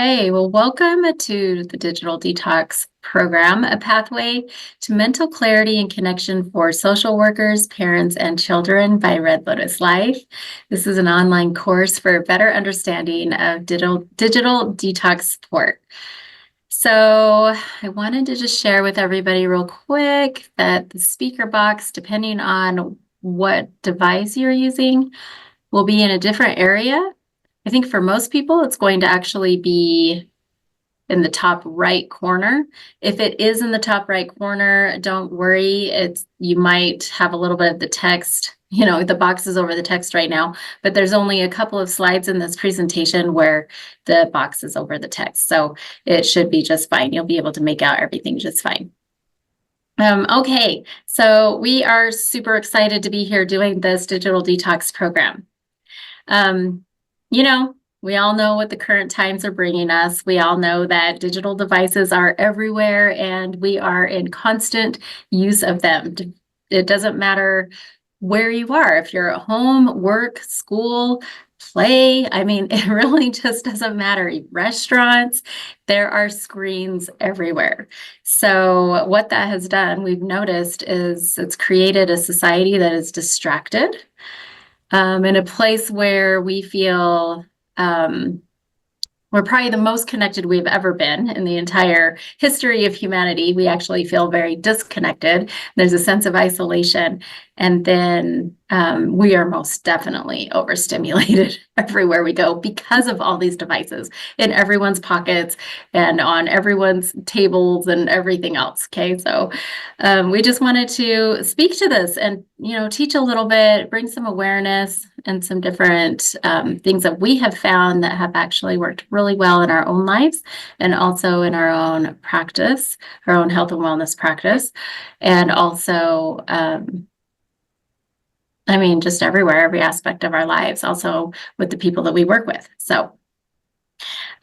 Hey, well, welcome to the Digital Detox program, a pathway to mental clarity and connection for social workers, parents, and children by Red Lotus Life. This is an online course for a better understanding of digital detox support. So I wanted to just share with everybody real quick that the speaker box, depending on what device you're using, will be in a different area. I think for most people, it's going to actually be in the top right corner. If it is in the top right corner, don't worry. You might have a little bit of the text, the box is over the text right now, but there's only a couple of slides in this presentation where the box is over the text. So it should be just fine. You'll be able to make out everything just fine. Okay, so we are super excited to be here doing this digital detox program. We all know what the current times are bringing us. We all know that digital devices are everywhere and we are in constant use of them. It doesn't matter where you are, if you're at home, work, school, play. It really just doesn't matter. Restaurants, there are screens everywhere. So what that has done, we've noticed, is it's created a society that is distracted, in a place where we feel we're probably the most connected we've ever been in the entire history of humanity. We actually feel very disconnected. There's a sense of isolation. And then we are most definitely overstimulated everywhere we go because of all these devices in everyone's pockets and on everyone's tables and everything else. Okay, so we just wanted to speak to this and, teach a little bit, bring some awareness and some different things that we have found that have actually worked really well in our own lives and also in our own practice, our own health and wellness practice, and also just everywhere, every aspect of our lives, also with the people that we work with. So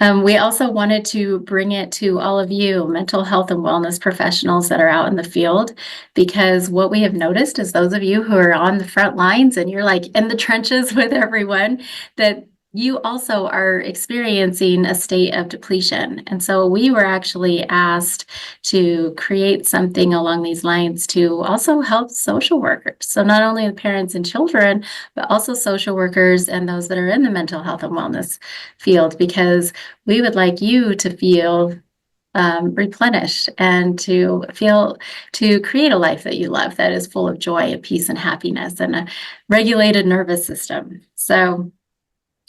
we also wanted to bring it to all of you mental health and wellness professionals that are out in the field, because what we have noticed is those of you who are on the front lines and you're like in the trenches with everyone, that you also are experiencing a state of depletion. And so we were actually asked to create something along these lines to also help social workers. So not only the parents and children, but also social workers and those that are in the mental health and wellness field, because we would like you to feel replenished and to create a life that you love, that is full of joy and peace and happiness and a regulated nervous system. So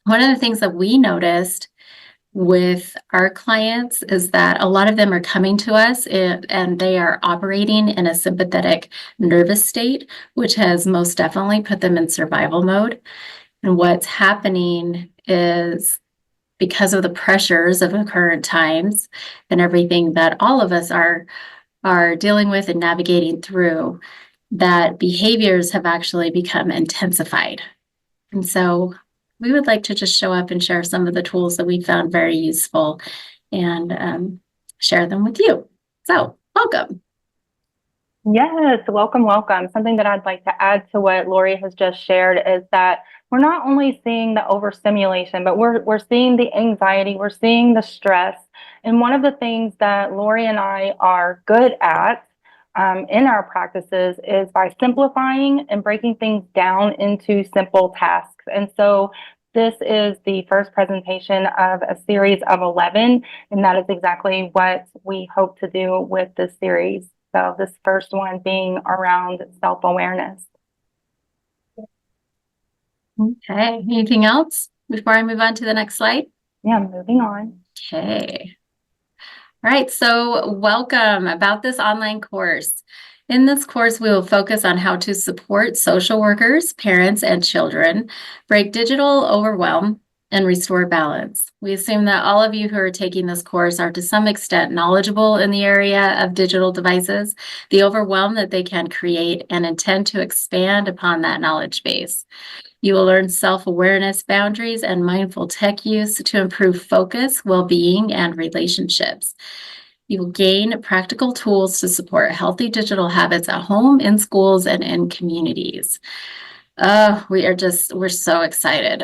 one of the things that we noticed with our clients is that a lot of them are coming to us and they are operating in a sympathetic nervous state, which has most definitely put them in survival mode. And what's happening is, because of the pressures of the current times and everything that all of us are dealing with and navigating through, that behaviors have actually become intensified. And so we would like to just show up and share some of the tools that we found very useful and share them with you. So welcome. Yes, welcome, welcome. Something that I'd like to add to what Lori has just shared is that we're not only seeing the overstimulation, but we're seeing the anxiety, we're seeing the stress. And one of the things that Lori and I are good at in our practices is by simplifying and breaking things down into simple tasks. And so this is the first presentation of a series of 11, and that is exactly what we hope to do with this series. So this first one being around self-awareness. Okay, anything else before I move on to the next slide? Yeah, moving on. Okay. All right, so welcome about this online course. In this course, we will focus on how to support social workers, parents, and children break digital overwhelm and restore balance. We assume that all of you who are taking this course are to some extent knowledgeable in the area of digital devices, the overwhelm that they can create, and intend to expand upon that knowledge base. You will learn self-awareness, boundaries, and mindful tech use to improve focus, well-being, and relationships. You will gain practical tools to support healthy digital habits at home, in schools, and in communities. We're so excited.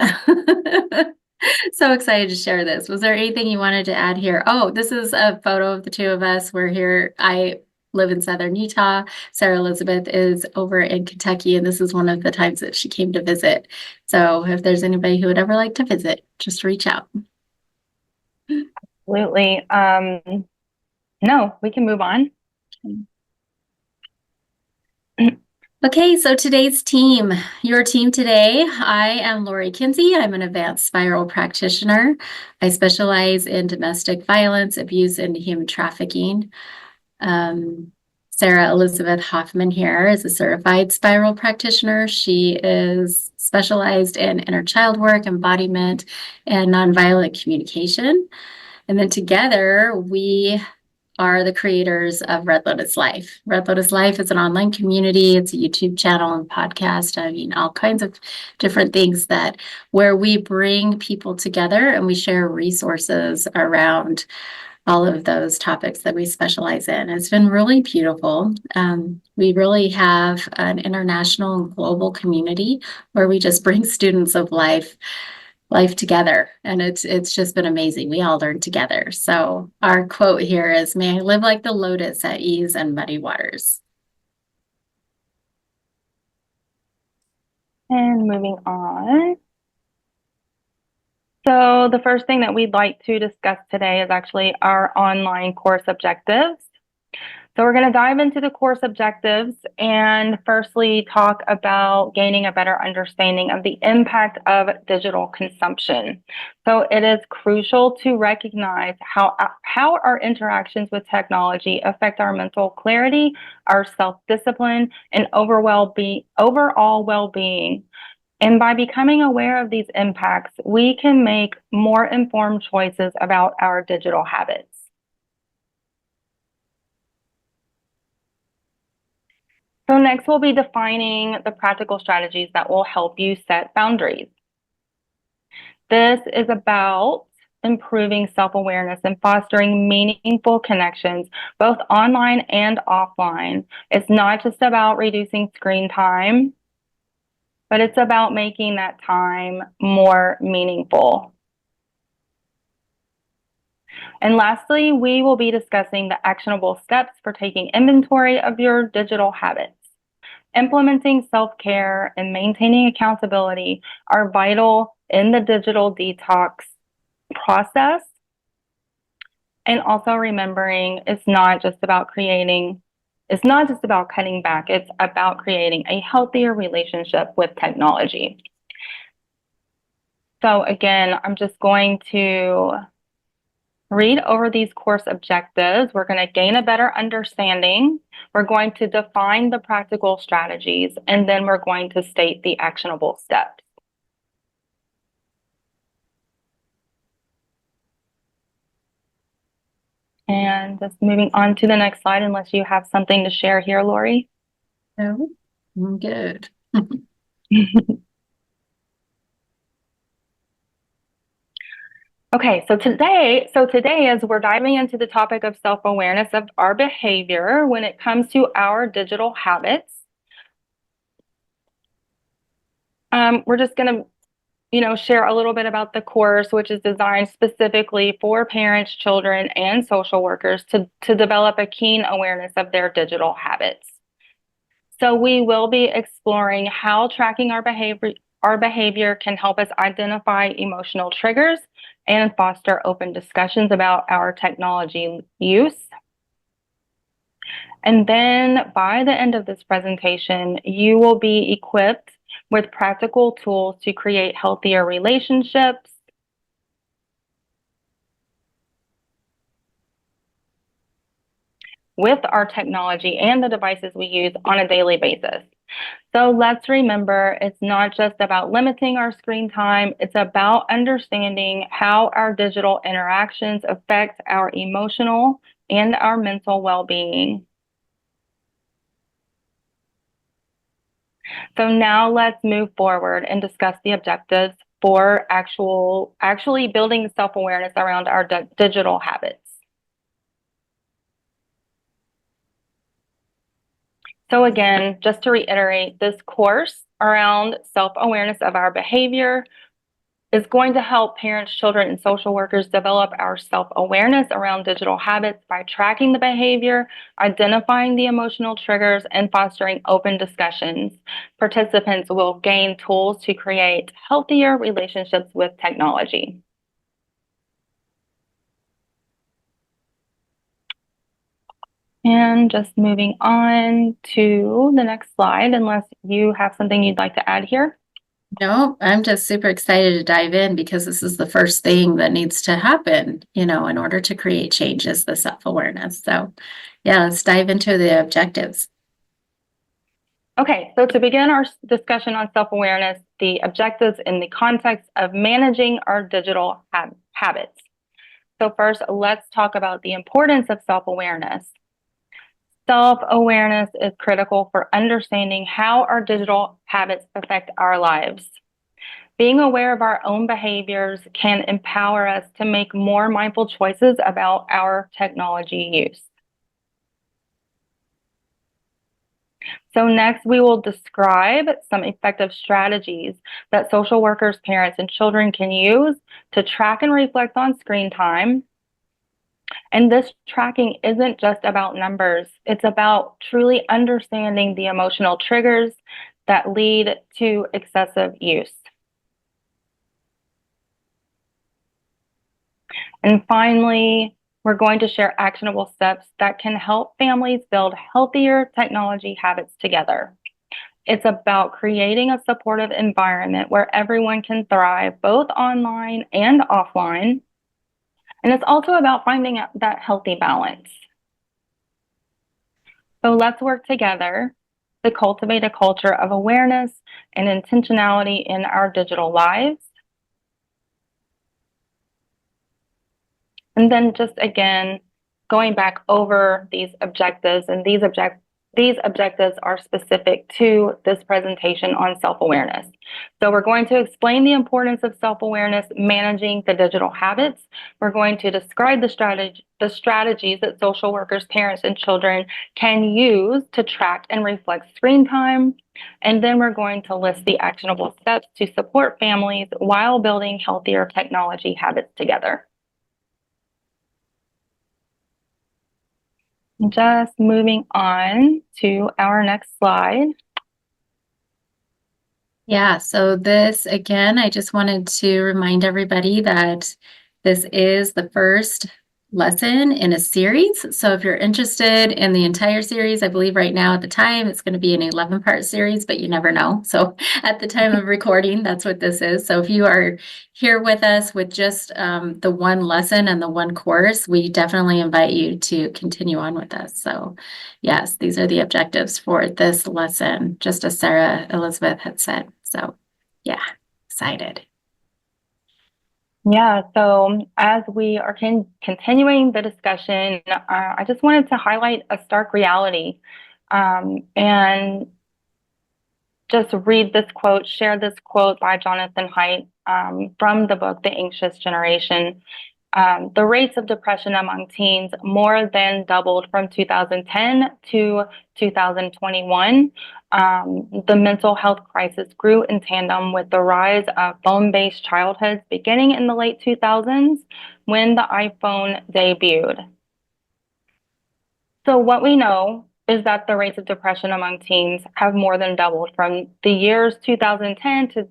So excited to share this. Was there anything you wanted to add here? Oh, this is a photo of the two of us. We're here. I live in Southern Utah. Sarah Elizabeth is over in Kentucky, and this is one of the times that she came to visit. So if there's anybody who would ever like to visit, just reach out. Absolutely. No, we can move on. Okay, so today's team, your team today, I am Lori Kinsey. I'm an advanced spiral practitioner. I specialize in domestic violence, abuse, and human trafficking. Sarah Elizabeth Hoffman here is a certified spiral practitioner. She is specialized in inner child work, embodiment, and nonviolent communication. And then together we are the creators of Red Lotus Life. Red Lotus Life is an online community. It's a YouTube channel and podcast. I mean, all kinds of different things that where we bring people together and we share resources around all of those topics that we specialize in. It's been really beautiful. We really have an international and global community where we just bring students of life together, and it's just been amazing. We all learn together. So our quote here is, may I live like the lotus at ease and muddy waters. And moving on. So the first thing that we'd like to discuss today is actually our online course objectives. So we're going to dive into the course objectives and firstly talk about gaining a better understanding of the impact of digital consumption. So it is crucial to recognize how our interactions with technology affect our mental clarity, our self-discipline, and overall well-being. And by becoming aware of these impacts, we can make more informed choices about our digital habits. So next, we'll be defining the practical strategies that will help you set boundaries. This is about improving self-awareness and fostering meaningful connections, both online and offline. It's not just about reducing screen time, but it's about making that time more meaningful. And lastly, we will be discussing the actionable steps for taking inventory of your digital habits. Implementing self-care and maintaining accountability are vital in the digital detox process. And also remembering it's not just about cutting back, it's about creating a healthier relationship with technology. So again, I'm just going to read over these course objectives. We're going to gain a better understanding. We're going to define the practical strategies, and then we're going to state the actionable steps. And just moving on to the next slide, unless you have something to share here, Lori. No, I'm good. Okay, so today as we're diving into the topic of self-awareness of our behavior when it comes to our digital habits, we're just going to share a little bit about the course, which is designed specifically for parents, children, and social workers to develop a keen awareness of their digital habits. So we will be exploring how tracking our behavior can help us identify emotional triggers and foster open discussions about our technology use. And then by the end of this presentation, you will be equipped with practical tools to create healthier relationships, with our technology and the devices we use on a daily basis. So let's remember, it's not just about limiting our screen time, it's about understanding how our digital interactions affect our emotional and our mental well-being. So now let's move forward and discuss the objectives for actually building self-awareness around our digital habits. So again, just to reiterate, this course around self-awareness of our behavior is going to help parents, children, and social workers develop our self-awareness around digital habits by tracking the behavior, identifying the emotional triggers, and fostering open discussions. Participants will gain tools to create healthier relationships with technology. And just moving on to the next slide, unless you have something you'd like to add here. No, I'm just super excited to dive in because this is the first thing that needs to happen, in order to create change is the self-awareness. So yeah, let's dive into the objectives. Okay, so to begin our discussion on self-awareness, the objectives in the context of managing our digital habits. So first, let's talk about the importance of self-awareness. Self-awareness is critical for understanding how our digital habits affect our lives. Being aware of our own behaviors can empower us to make more mindful choices about our technology use. So next, we will describe some effective strategies that social workers, parents, and children can use to track and reflect on screen time. And this tracking isn't just about numbers. It's about truly understanding the emotional triggers that lead to excessive use. And finally, we're going to share actionable steps that can help families build healthier technology habits together. It's about creating a supportive environment where everyone can thrive, both online and offline. And it's also about finding that healthy balance. So let's work together to cultivate a culture of awareness and intentionality in our digital lives. And then just again, going back over these objectives, and these objectives are specific to this presentation on self-awareness. So we're going to explain the importance of self-awareness managing the digital habits. We're going to describe the strategies that social workers, parents, and children can use to track and reflect screen time. And then we're going to list the actionable steps to support families while building healthier technology habits together. Just moving on to our next slide. Yeah, so this again, I just wanted to remind everybody that this is the first lesson in a series. So if you're interested in the entire series, I believe right now at the time it's going to be an 11-part series, but you never know. So at the time of recording, that's what this is. So if you are here with us with just the one lesson and the one course, we definitely invite you to continue on with us. So yes, these are the objectives for this lesson, just as Sarah Elizabeth had said. So yeah, excited. Yeah, so as we are continuing the discussion, I just wanted to highlight a stark reality and just read this quote, share this quote by Jonathan Haidt from the book, The Anxious Generation. The rates of depression among teens more than doubled from 2010 to 2021. The mental health crisis grew in tandem with the rise of phone-based childhoods beginning in the late 2000s when the iPhone debuted. So what we know is that the rates of depression among teens have more than doubled from the years 2010 to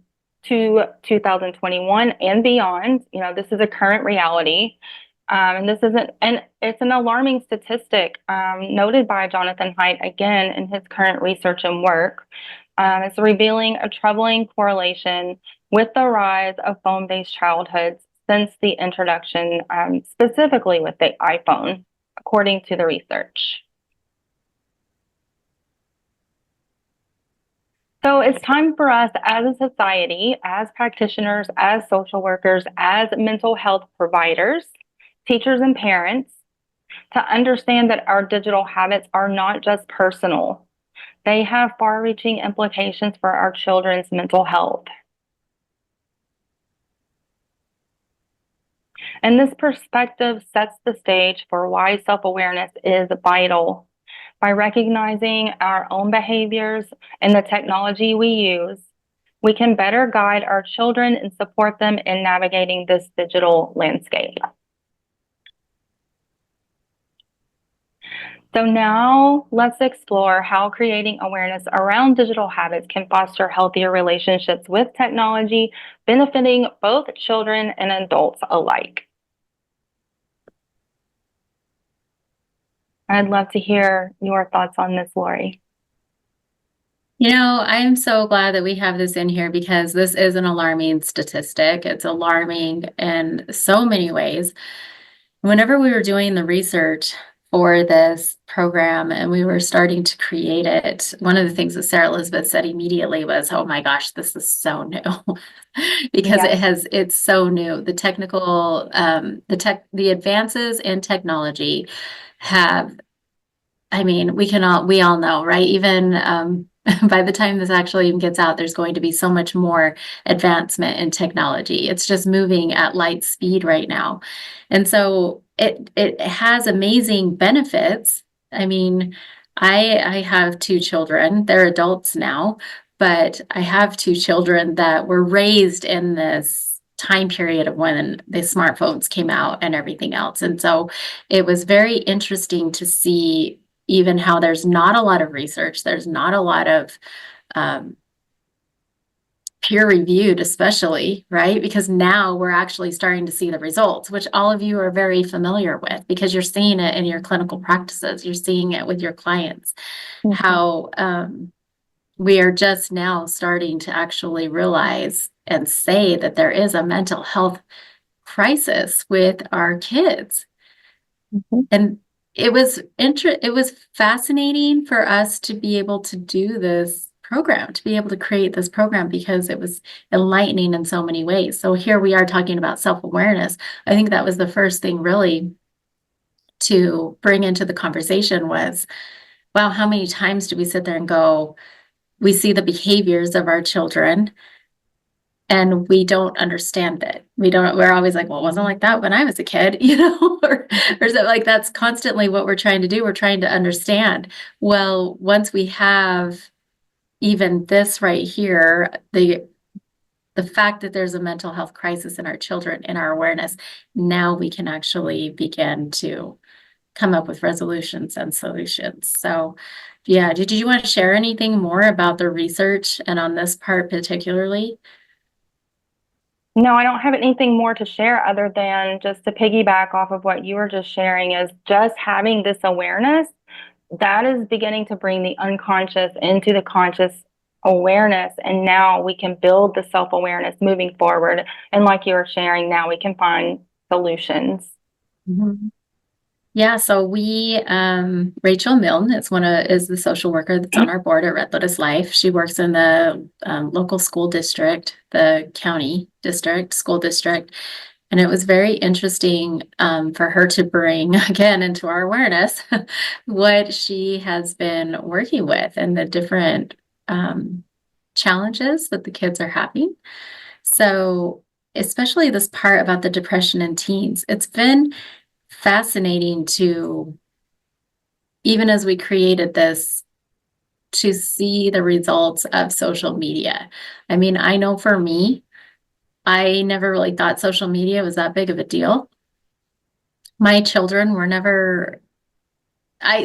2021 and beyond. This is a current reality. And it's an alarming statistic noted by Jonathan Haidt again in his current research and work. It's revealing a troubling correlation with the rise of phone-based childhoods since the introduction, specifically with the iPhone, according to the research. So it's time for us as a society, as practitioners, as social workers, as mental health providers, teachers, and parents to understand that our digital habits are not just personal. They have far-reaching implications for our children's mental health. And this perspective sets the stage for why self-awareness is vital. By recognizing our own behaviors and the technology we use, we can better guide our children and support them in navigating this digital landscape. So now let's explore how creating awareness around digital habits can foster healthier relationships with technology, benefiting both children and adults alike. I'd love to hear your thoughts on this, Lori. I'm so glad that we have this in here because this is an alarming statistic. It's alarming in so many ways. Whenever we were doing the research for this program and we were starting to create it, one of the things that Sarah Elizabeth said immediately was, "Oh my gosh, this is so new." Because it's so new. The technical, the advances in technology have, we all know, right? Even by the time this actually even gets out, there's going to be so much more advancement in technology. It's just moving at light speed right now. And so it has amazing benefits. I have two children. They're adults now, but I have two children that were raised in this time period of when the smartphones came out and everything else. And so it was very interesting to see even how there's not a lot of research, there's not a lot of peer reviewed, especially, right? Because now we're actually starting to see the results, which all of you are very familiar with because you're seeing it in your clinical practices, you're seeing it with your clients, how we are just now starting to actually realize and say that there is a mental health crisis with our kids. And it was fascinating for us to be able to do this program, to be able to create this program because it was enlightening in so many ways. So here we are talking about self-awareness. I think that was the first thing really to bring into the conversation was, wow, how many times do we sit there and go, we see the behaviors of our children and we don't understand it. We're always like, well, it wasn't like that when I was a kid, or so, like that's constantly what we're trying to do. We're trying to understand. Well, once we have even this right here, the fact that there's a mental health crisis in our children, in our awareness, now we can actually begin to come up with resolutions and solutions. So yeah, did you want to share anything more about the research and on this part particularly? No, I don't have anything more to share other than just to piggyback off of what you were just sharing is just having this awareness that is beginning to bring the unconscious into the conscious awareness. And now we can build the self-awareness moving forward. And like you were sharing, now we can find solutions. Yeah, so we, Rachel Milne is the social worker that's on our board at Red Lotus Life. She works in the local school district, the county district, school district. And it was very interesting for her to bring again into our awareness what she has been working with and the different challenges that the kids are having. So especially this part about the depression in teens, it's been fascinating to, even as we created this, to see the results of social media. I know for me, I never really thought social media was that big of a deal. My children were never,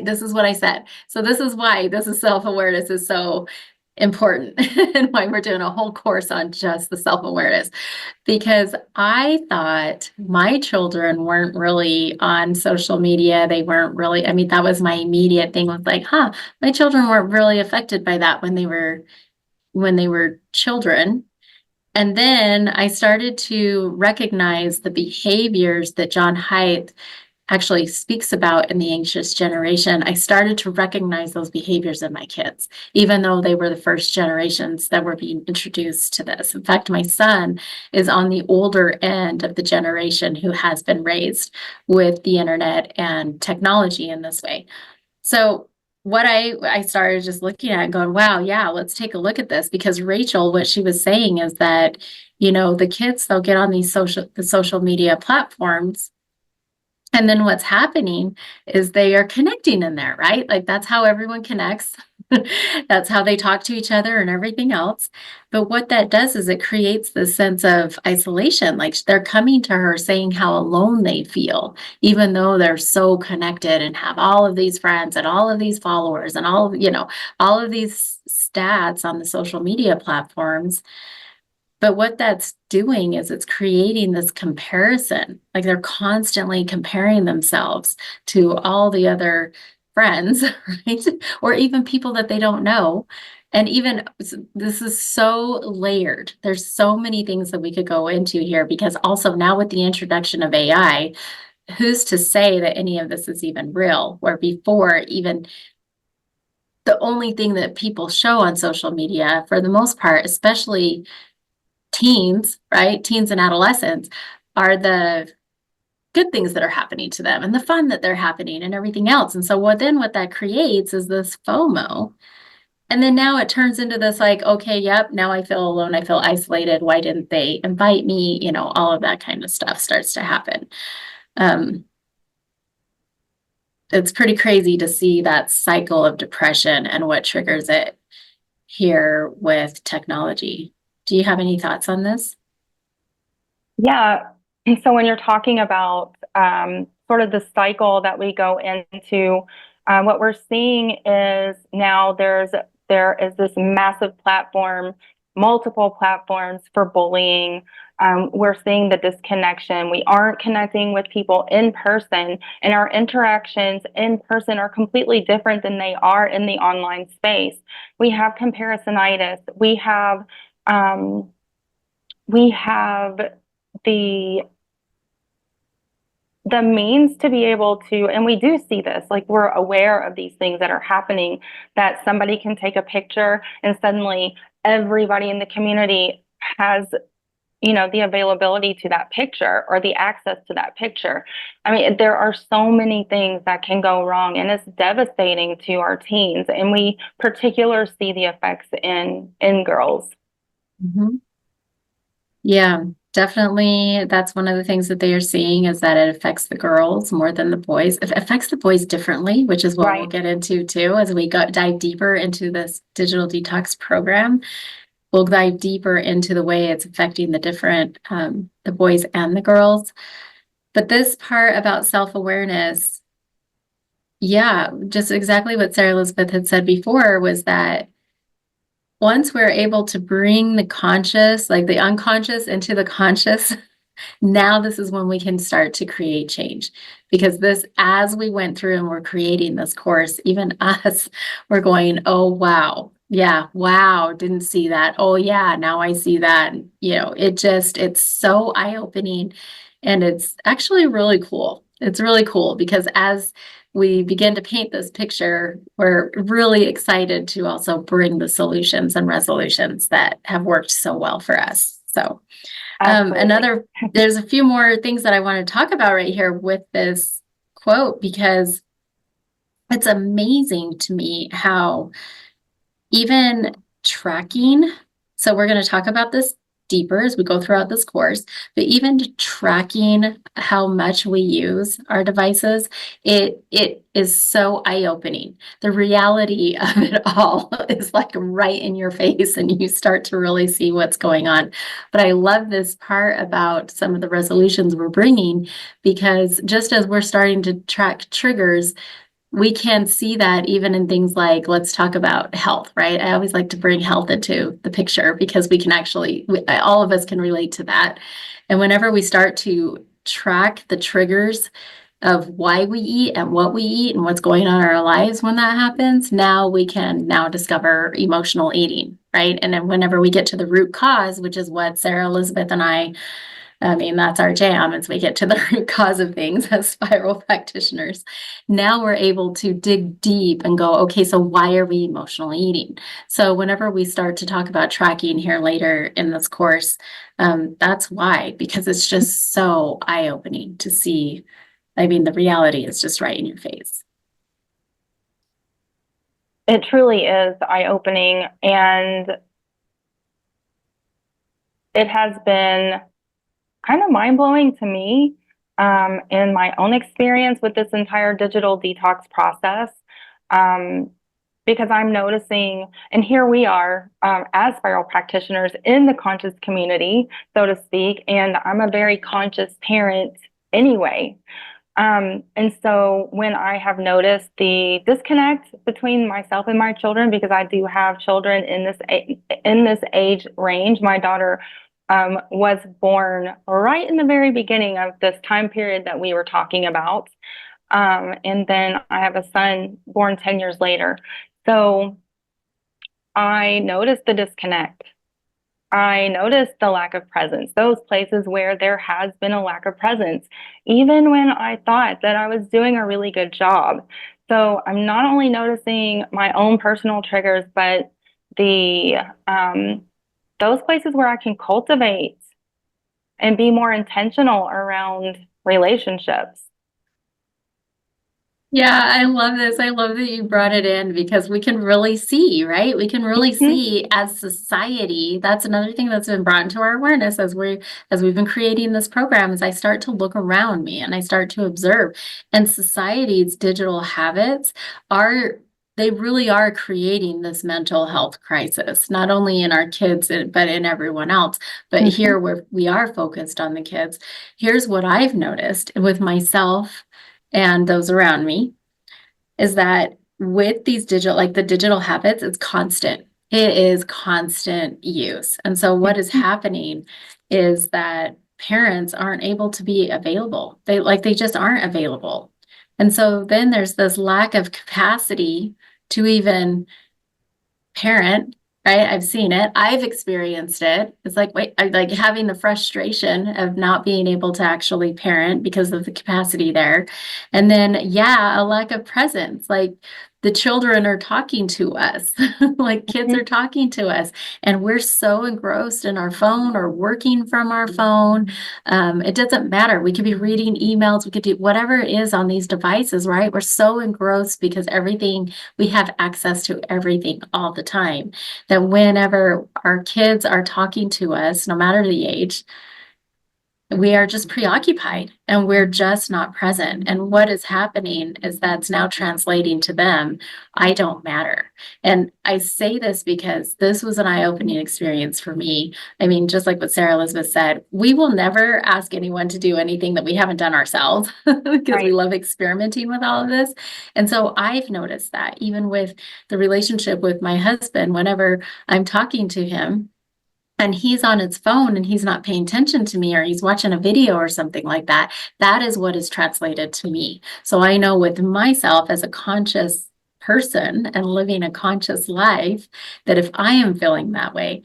this is what I said. So this is why this is self-awareness is so important and why we're doing a whole course on just the self-awareness, because I thought my children weren't really on social media. They weren't really, that was my immediate thing was like, my children weren't really affected by that when they were children. And then I started to recognize the behaviors that John Haidt actually speaks about in the anxious generation. I started to recognize those behaviors in my kids, even though they were the first generations that were being introduced to this. In fact, my son is on the older end of the generation who has been raised with the internet and technology in this way. So what I started just looking at and going, wow, yeah, let's take a look at this, because Rachel, what she was saying is that, the kids, they'll get on these social media platforms. And then what's happening is they are connecting in there, right? Like that's how everyone connects. That's how they talk to each other and everything else. But what that does is it creates this sense of isolation. Like they're coming to her saying how alone they feel, even though they're so connected and have all of these friends and all of these followers and all of these stats on the social media platforms. But what that's doing is it's creating this comparison. Like they're constantly comparing themselves to all the other friends, right? Or even people that they don't know. And even this is so layered. There's so many things that we could go into here because also now with the introduction of AI, who's to say that any of this is even real? Where before, even the only thing that people show on social media, for the most part, especially teens, right? Teens and adolescents are the good things that are happening to them and the fun that they're happening and everything else. And so what that creates is this FOMO. And then now it turns into this like, okay, yep, now I feel alone. I feel isolated. Why didn't they invite me? All of that kind of stuff starts to happen. It's pretty crazy to see that cycle of depression and what triggers it here with technology. Do you have any thoughts on this? Yeah. And so when you're talking about sort of the cycle that we go into, what we're seeing is now there is this massive platform, multiple platforms for bullying. We're seeing the disconnection. We aren't connecting with people in person, and our interactions in person are completely different than they are in the online space. We have comparisonitis. We have the the means to be able to, and we do see this, like we're aware of these things that are happening, that somebody can take a picture and suddenly everybody in the community has, the availability to that picture or the access to that picture. I mean, there are so many things that can go wrong, and it's devastating to our teens, and we particularly see the effects in girls. Mhm. Yeah, definitely. That's one of the things that they are seeing is that it affects the girls more than the boys. It affects the boys differently, which is what we'll Right. get into too as we dive deeper into this digital detox program. We'll dive deeper into the way it's affecting the boys and the girls. But this part about self-awareness, yeah, just exactly what Sarah Elizabeth had said before was that once we're able to bring the conscious, like the unconscious into the conscious, now this is when we can start to create change. Because as we went through and we're creating this course, even us, we're going, oh, wow. Yeah, wow, didn't see that. Oh, yeah, now I see that. It's so eye-opening and it's actually really cool. It's really cool because as we begin to paint this picture, we're really excited to also bring the solutions and resolutions that have worked so well for us. So, Absolutely. there's a few more things that I want to talk about right here with this quote because it's amazing to me how even tracking, so we're going to talk about this deeper as we go throughout this course, but even tracking how much we use our devices, it is so eye-opening. The reality of it all is like right in your face and you start to really see what's going on. But I love this part about some of the resolutions we're bringing because just as we're starting to track triggers, we can see that even in things like, let's talk about health, right? I always like to bring health into the picture because we can all of us can relate to that. And whenever we start to track the triggers of why we eat and what we eat and what's going on in our lives when that happens, now we can now discover emotional eating, right? And then whenever we get to the root cause, which is what Sarah Elizabeth and I mean, that's our jam as we get to the root cause of things as spiral practitioners. Now we're able to dig deep and go, okay, so why are we emotionally eating? So whenever we start to talk about tracking here later in this course, that's why, because it's just so eye-opening to see. I mean, the reality is just right in your face. It truly is eye-opening, and it has been kind of mind-blowing to me in my own experience with this entire digital detox process. Um, because I'm noticing, and here we are as spiral practitioners in the conscious community, so to speak, and I'm a very conscious parent anyway. And so when I have noticed the disconnect between myself and my children, because I do have children in this age range, my daughter was born right in the very beginning of this time period that we were talking about. And then I have a son born 10 years later. So I noticed the disconnect. I noticed the lack of presence, those places where there has been a lack of presence, even when I thought that I was doing a really good job. So I'm not only noticing my own personal triggers, but the those places where I can cultivate and be more intentional around relationships. Yeah, I love this. I love that you brought it in because we can really see, right? We can really Mhm. see as society. That's another thing that's been brought into our awareness as we've been creating this program is I start to look around me and I start to observe. And society's digital habits are they really are creating this mental health crisis, not only in our kids, but in everyone else. But Mhm. here where we are focused on the kids, here's what I've noticed with myself and those around me is that with these like the digital habits, it's constant. It is constant use. And so what is Mhm. happening is that parents aren't able to be available. They just aren't available. And so then there's this lack of capacity to even parent, right? I've seen it. I've experienced it. It's like, wait, I like having the frustration of not being able to actually parent because of the capacity there. And then, yeah, a lack of presence. Like the children are talking to us, like kids Mhm. are talking to us, and we're so engrossed in our phone or working from our phone. It doesn't matter. We could be reading emails, we could do whatever it is on these devices, right? We're so engrossed because we have access to everything all the time that whenever our kids are talking to us, no matter the age, we are just preoccupied and we're just not present. And what is happening is that's now translating to them, I don't matter. And I say this because this was an eye-opening experience for me. I mean, just like what Sarah Elizabeth said, we will never ask anyone to do anything that we haven't done ourselves because we Right. love experimenting with all of this. And so I've noticed that even with the relationship with my husband, whenever I'm talking to him, and he's on his phone and he's not paying attention to me or he's watching a video or something like that, that is what is translated to me. So I know with myself as a conscious person and living a conscious life that if I am feeling that way,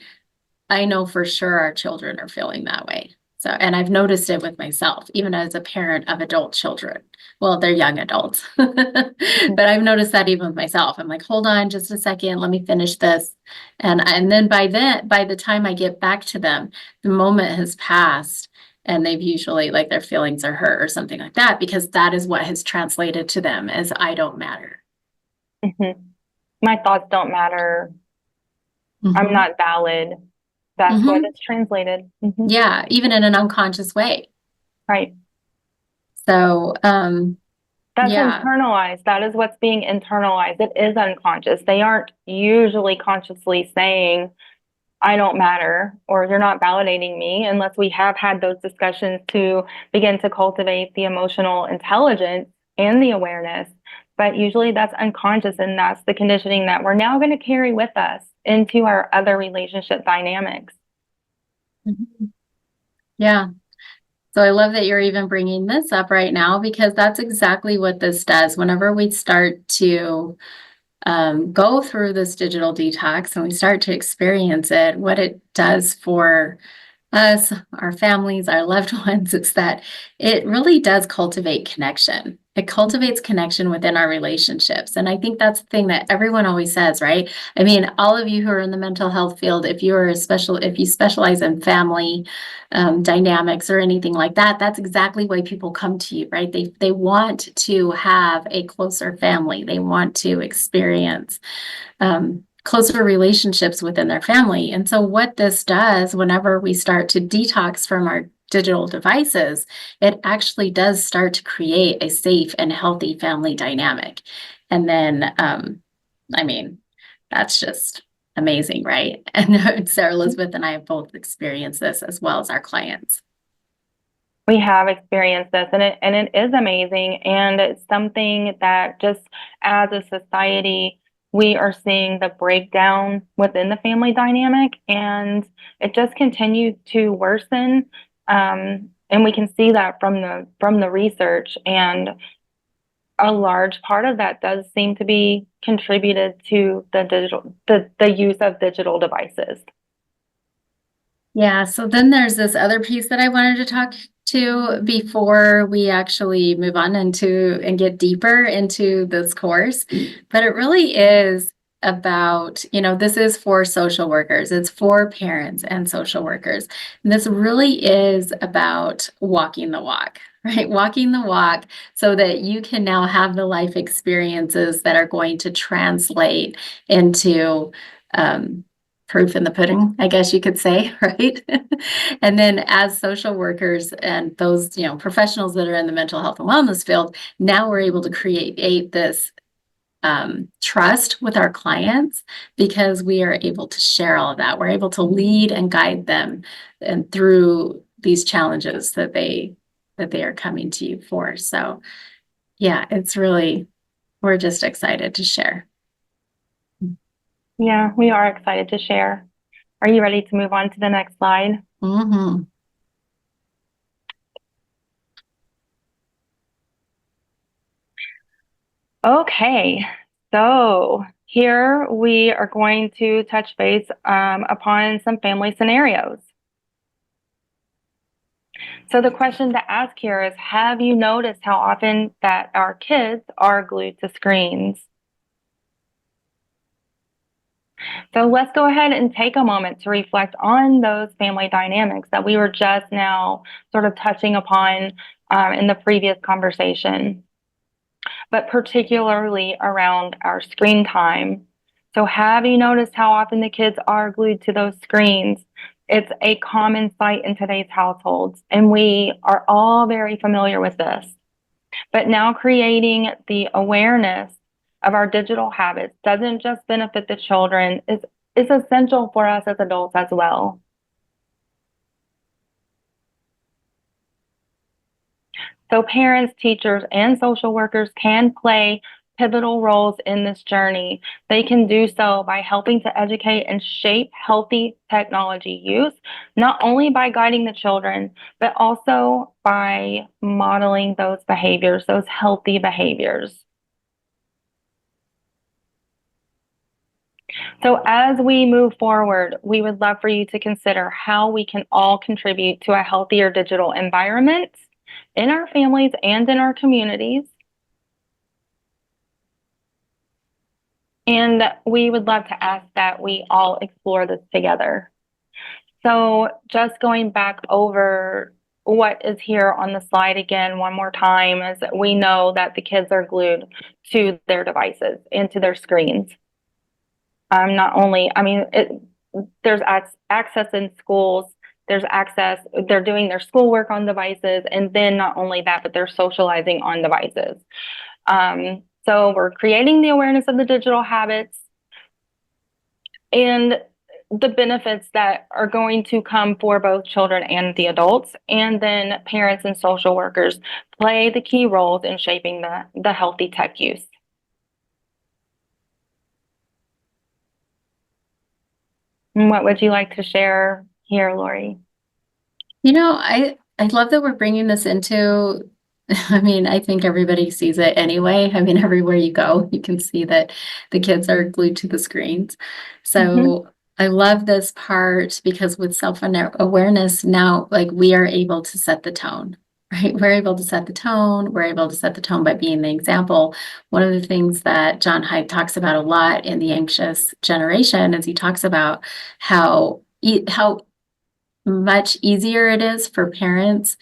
I know for sure our children are feeling that way. So, and I've noticed it with myself, even as a parent of adult children. Well, they're young adults, but Mhm. I've noticed that even with myself. I'm like, hold on just a second, let me finish this. And then by the time I get back to them, the moment has passed and they've usually like their feelings are hurt or something like that, because that is what has translated to them as I don't matter. Mhm. My thoughts don't matter. I'm Hmm. not valid. That's what Hmm. it's translated. Mhm. Yeah, even in an unconscious way. Right. So, That's yeah. internalized. That is what's being internalized. It is unconscious. They aren't usually consciously saying, I don't matter, or you're not validating me, unless we have had those discussions to begin to cultivate the emotional intelligence and the awareness. But usually that's unconscious, and that's the conditioning that we're now going to carry with us into our other relationship dynamics. Mhm. Yeah. So I love that you're even bringing this up right now because that's exactly what this does. Whenever we start to go through this digital detox and we start to experience it, what it does for us, our families, our loved ones, it's that it really does cultivate connection. It cultivates connection within our relationships. And I think that's the thing that everyone always says, right? I mean, all of you who are in the mental health field, if you specialize in family dynamics or anything like that, that's exactly why people come to you, right? They want to have a closer family. They want to experience closer relationships within their family. And so, what this does, whenever we start to detox from our digital devices, it actually does start to create a safe and healthy family dynamic. And then I mean, that's just amazing, right? And Sarah Elizabeth and I have both experienced this as well as our clients. We have experienced this, and it is amazing, and it's something that just as a society we are seeing the breakdown within the family dynamic, and it just continues to worsen. And we can see that from the research, and a large part of that does seem to be contributed to the use of digital devices. Yeah, so then there's this other piece that I wanted to talk to before we actually move on into and get deeper into this course. But it really is about, this is for social workers, it's for parents and social workers. And this really is about walking the walk, right? Walking the walk so that you can now have the life experiences that are going to translate into proof in the pudding, I guess you could say, right? And then as social workers and those, professionals that are in the mental health and wellness field, now we're able to create this trust with our clients because we are able to share all of that. We're able to lead and guide them and through these challenges that they are coming to you for. So yeah, we're just excited to share. Yeah, we are excited to share. Are you ready to move on to the next slide? Mm-hmm. Okay, so here we are going to touch base upon some family scenarios. So the question to ask here is, have you noticed how often that our kids are glued to screens? So let's go ahead and take a moment to reflect on those family dynamics that we were just now sort of touching upon in the previous conversation, but particularly around our screen time. So have you noticed how often the kids are glued to those screens? It's a common sight in today's households, and we are all very familiar with this. But now creating the awareness of our digital habits doesn't just benefit the children, it's essential for us as adults as well. So parents, teachers, and social workers can play pivotal roles in this journey. They can do so by helping to educate and shape healthy technology use, not only by guiding the children, but also by modeling those behaviors, those healthy behaviors. So as we move forward, we would love for you to consider how we can all contribute to a healthier digital environment in our families and in our communities. And we would love to ask that we all explore this together. So just going back over what is here on the slide again one more time is that we know that the kids are glued to their devices and to their screens. Not only, there's access in schools, there's access, they're doing their schoolwork on devices, and then not only that, but they're socializing on devices. So we're creating the awareness of the digital habits and the benefits that are going to come for both children and the adults, and then parents and social workers play the key roles in shaping the healthy tech use. And what would you like to share here, Lori? I love that we're bringing this into, I think everybody sees it anyway. Everywhere you go, you can see that the kids are glued to the screens. So I love this part because with self-awareness now, like we are able to set the tone, right? We're able to set the tone. We're able to set the tone by being the example. One of the things that John Haidt talks about a lot in The Anxious Generation is he talks about how much easier it is for parents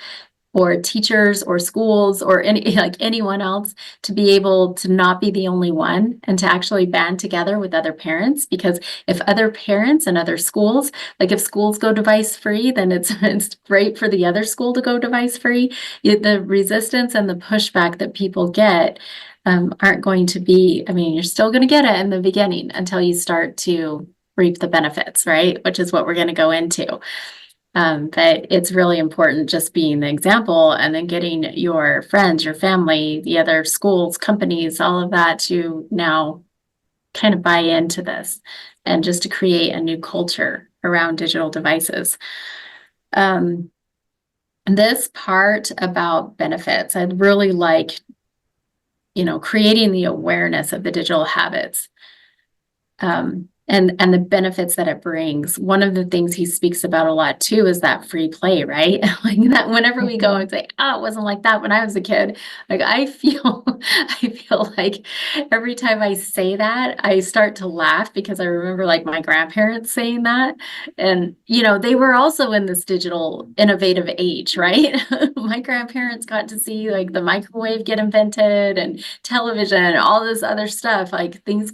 or teachers or schools or anyone else to be able to not be the only one and to actually band together with other parents. Because if other parents and other schools, like if schools go device free, then it's great for the other school to go device free. The resistance and the pushback that people get aren't going to be, I mean, you're still going to get it in the beginning until you start to reap the benefits, right? Which is what we're going to go into. But it's really important just being the example and then getting your friends, your family, the other schools, companies, all of that to now kind of buy into this and just to create a new culture around digital devices. This part about benefits, I'd really like, creating the awareness of the digital habits. And the benefits that it brings. One of the things he speaks about a lot too is that free play, right? Like that whenever we go and say, oh, it wasn't like that when I was a kid. Like I feel like every time I say that, I start to laugh because I remember like my grandparents saying that. And they were also in this digital innovative age, right? My grandparents got to see like the microwave get invented and television and all this other stuff. Like things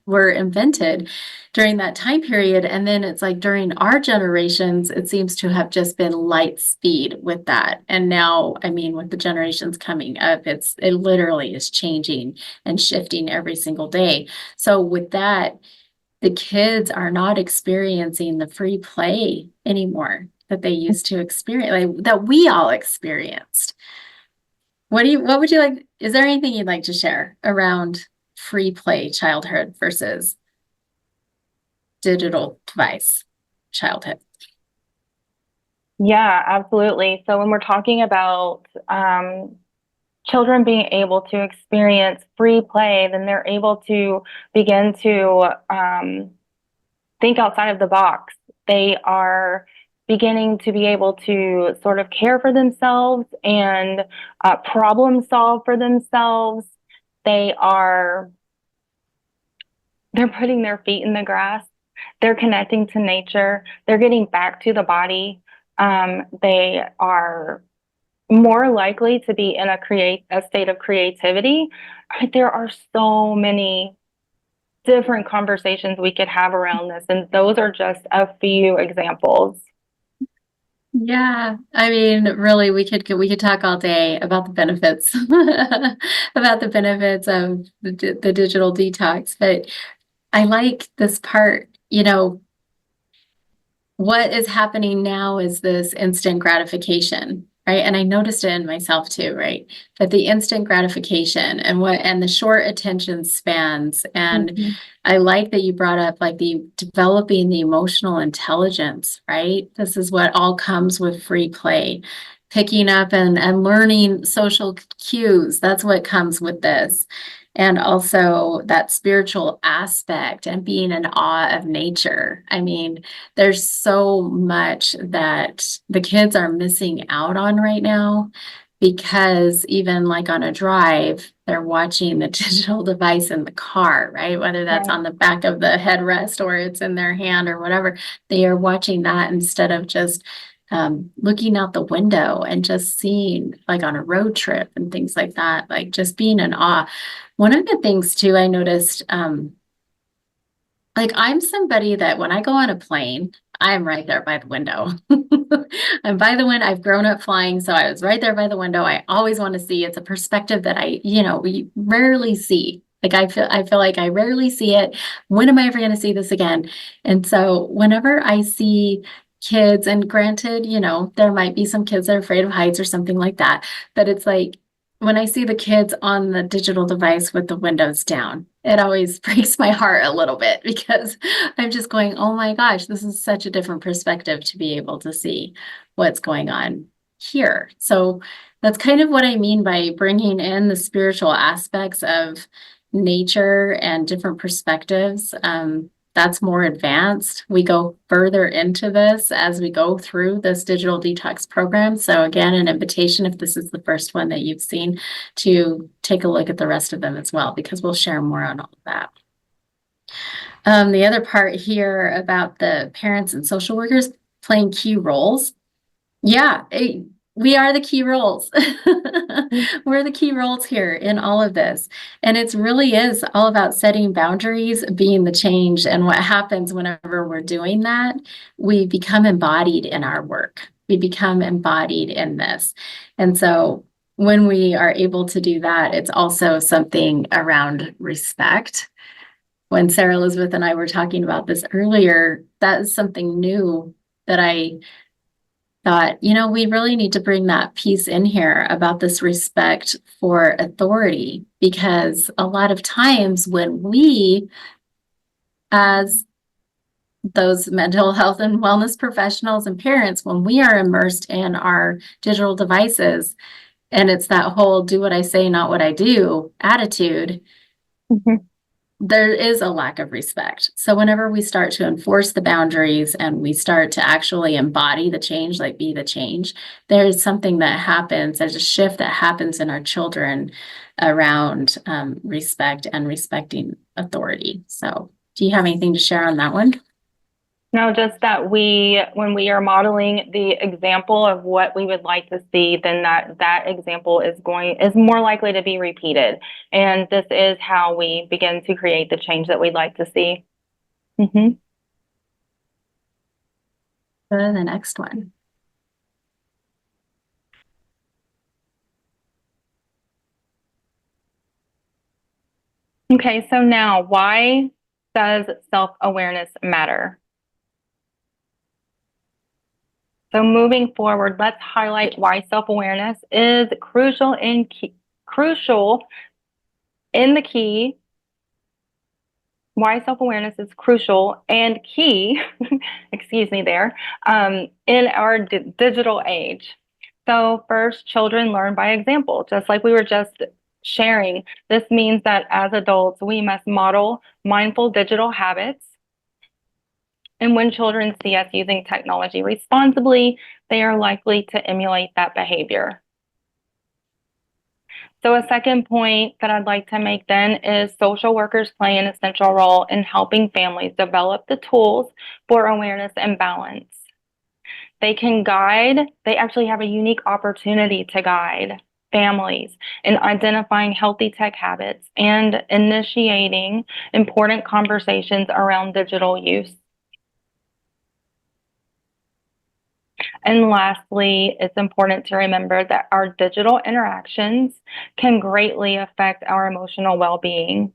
were invented during that time period. And then it's like during our generations, it seems to have just been light speed with that. And now, I mean, with the generations coming up, it literally is changing and shifting every single day. So with that, the kids are not experiencing the free play anymore that they used to experience, like, that we all experienced. What would you like? Is there anything you'd like to share around free play childhood versus digital device childhood? Yeah, absolutely. So when we're talking about children being able to experience free play, then they're able to begin to think outside of the box. They are beginning to be able to sort of care for themselves and problem solve for themselves. They're putting their feet in the grass. They're connecting to nature. They're getting back to the body. They are more likely to be in a state of creativity. There are so many different conversations we could have around this, and those are just a few examples. Yeah, I mean, really, we could talk all day about the benefits about the benefits of the digital detox, but I like this part, what is happening now is this instant gratification, right? And I noticed it in myself too, right? That the instant gratification and the short attention spans. And I like that you brought up like the developing the emotional intelligence, right? This is what all comes with free play. Picking up and learning social cues. That's what comes with this. And also that spiritual aspect and being in awe of nature. I mean, there's so much that the kids are missing out on right now because even like on a drive, they're watching the digital device in the car, right? Whether that's Right. on the back of the headrest or it's in their hand or whatever, they are watching that instead of just looking out the window and just seeing like on a road trip and things like that, like just being in awe. One of the things too, I noticed, like I'm somebody that when I go on a plane, I'm right there by the window. I'm by the window. I've grown up flying, so I was right there by the window. I always want to see. It's a perspective that we rarely see. Like I feel like I rarely see it. When am I ever going to see this again? And so whenever I see kids, and granted, there might be some kids that are afraid of heights or something like that, but it's like when I see the kids on the digital device with the windows down, it always breaks my heart a little bit because I'm just going, oh my gosh, this is such a different perspective to be able to see what's going on here. So that's kind of what I mean by bringing in the spiritual aspects of nature and different perspectives. That's more advanced. We go further into this as we go through this digital detox program. So again, an invitation, if this is the first one that you've seen, to take a look at the rest of them as well, because we'll share more on all of that. The other part here about the parents and social workers playing key roles. Yeah, we are the key roles. We're the key roles here in all of this. And it really is all about setting boundaries, being the change. And what happens whenever we're doing that, we become embodied in our work. We become embodied in this. And so when we are able to do that, it's also something around respect. When Sarah Elizabeth and I were talking about this earlier, that is something new that I thought, we really need to bring that piece in here about this respect for authority, because a lot of times when we, as those mental health and wellness professionals and parents, when we are immersed in our digital devices, and it's that whole do what I say, not what I do attitude, there is a lack of respect. So whenever we start to enforce the boundaries and we start to actually embody the change, like be the change, there's something that happens. There's a shift that happens in our children around respect and respecting authority. So do you have anything to share on that one? No, just that when we are modeling the example of what we would like to see, then that example is more likely to be repeated. And this is how we begin to create the change that we'd like to see. Mm-hmm. Go to the next one. Okay, so now why does self-awareness matter? So moving forward, let's highlight why self-awareness is crucial in the key. Why self-awareness is crucial and key, excuse me there, in our digital age. So first, children learn by example, just like we were just sharing. This means that as adults, we must model mindful digital habits. And when children see us using technology responsibly, they are likely to emulate that behavior. So a second point that I'd like to make then is social workers play an essential role in helping families develop the tools for awareness and balance. They actually have a unique opportunity to guide families in identifying healthy tech habits and initiating important conversations around digital use. And lastly, it's important to remember that our digital interactions can greatly affect our emotional well-being.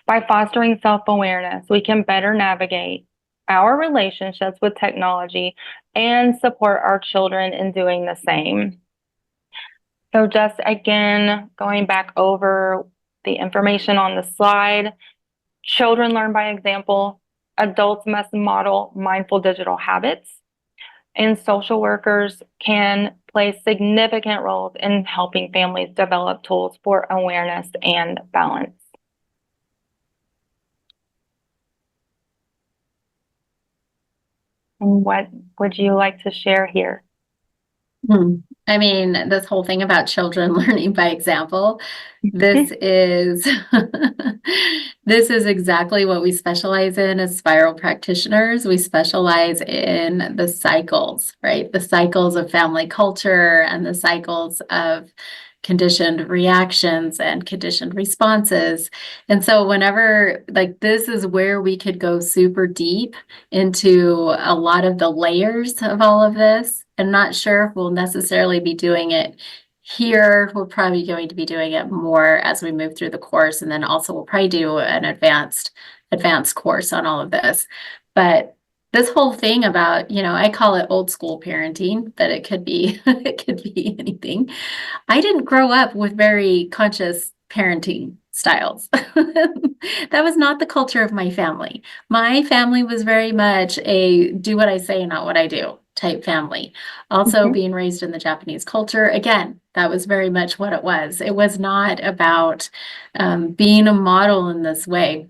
By fostering self-awareness, we can better navigate our relationships with technology and support our children in doing the same. So just again, going back over the information on the slide, children learn by example, adults must model mindful digital habits, and social workers can play significant roles in helping families develop tools for awareness and balance. And what would you like to share here? I mean, this whole thing about children learning by example, this is this is exactly what we specialize in as spiral practitioners. We specialize in the cycles, right? The cycles of family culture and the cycles of conditioned reactions and conditioned responses. And so whenever, like, this is where we could go super deep into a lot of the layers of all of this. I'm not sure if we'll necessarily be doing it here. We're probably going to be doing it more as we move through the course. And then also we'll probably do an advanced course on all of this. But this whole thing about, I call it old school parenting, but it could be it could be anything. I didn't grow up with very conscious parenting styles. That was not the culture of my family. My family was very much a do what I say, not what I do type family. Also, being raised in the Japanese culture, again, that was very much what it was. It was not about being a model in this way.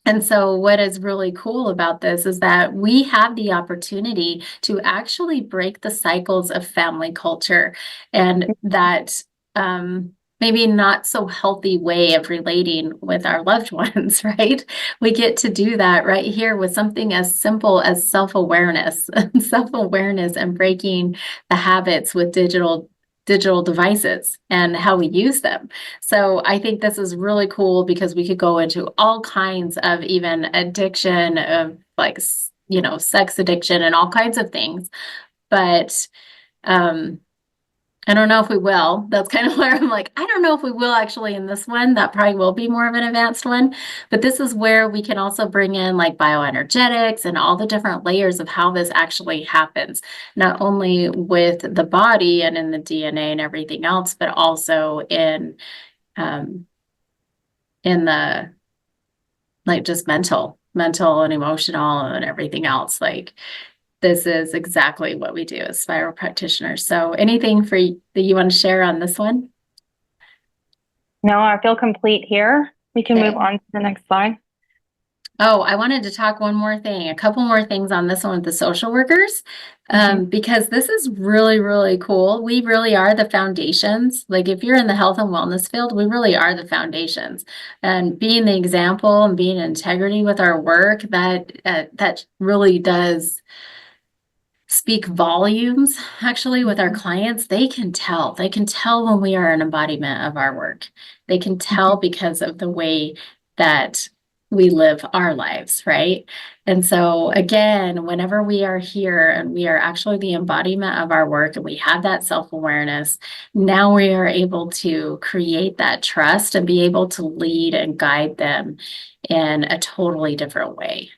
And so what is really cool about this is that we have the opportunity to actually break the cycles of family culture and that maybe not so healthy way of relating with our loved ones, right? We get to do that right here with something as simple as self-awareness, self-awareness and breaking the habits with digital devices and how we use them. So I think this is really cool because we could go into all kinds of even addiction of like, sex addiction and all kinds of things. But I don't know if we will. That's kind of where I'm like, I don't know if we will actually in this one. That probably will be more of an advanced one. But this is where we can also bring in like bioenergetics and all the different layers of how this actually happens, not only with the body and in the DNA and everything else, but also um, in the like just mental and emotional and everything else. Like this is exactly what we do as spiral practitioners. So anything that you want to share on this one? No, I feel complete here. We can move Okay. on to the next slide. Oh, I wanted to talk one more thing, a couple more things on this one with the social workers, Mhm. because this is really, really cool. We really are the foundations. Like if you're in the health and wellness field, we really are the foundations. And being the example and being in integrity with our work, that really does speak volumes actually with our clients. They can tell when we are an embodiment of our work. They can tell because of the way that we live our lives, right? And so again, whenever we are here and we are actually the embodiment of our work and we have that self-awareness, now we are able to create that trust and be able to lead and guide them in a totally different way.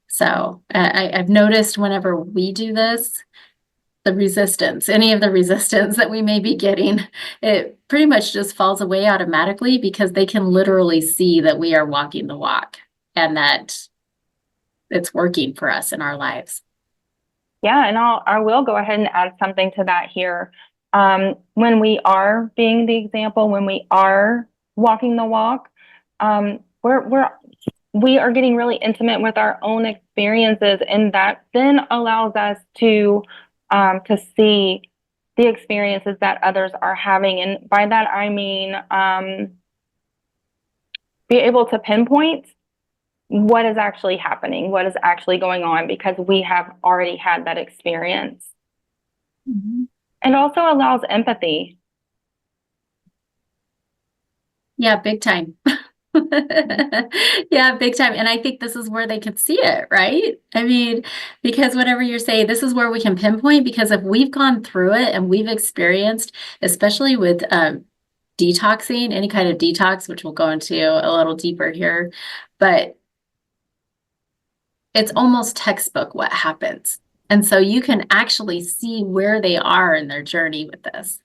So I've noticed whenever we do this, any of the resistance that we may be getting, it pretty much just falls away automatically because they can literally see that we are walking the walk and that it's working for us in our lives. Yeah, and I will go ahead and add something to that here. When we are being the example, when we are walking the walk, we are getting really intimate with our own experiences, and that then allows us to see the experiences that others are having. And by that I mean be able to pinpoint what is actually happening, what is actually going on, because we have already had that experience. Mhm. It also allows empathy. Yeah, big time. Yeah, big time. And I think this is where they could see it, right? I mean, because whatever you're saying, this is where we can pinpoint because if we've gone through it and we've experienced, especially with detoxing, any kind of detox, which we'll go into a little deeper here, but it's almost textbook what happens. And so you can actually see where they are in their journey with this.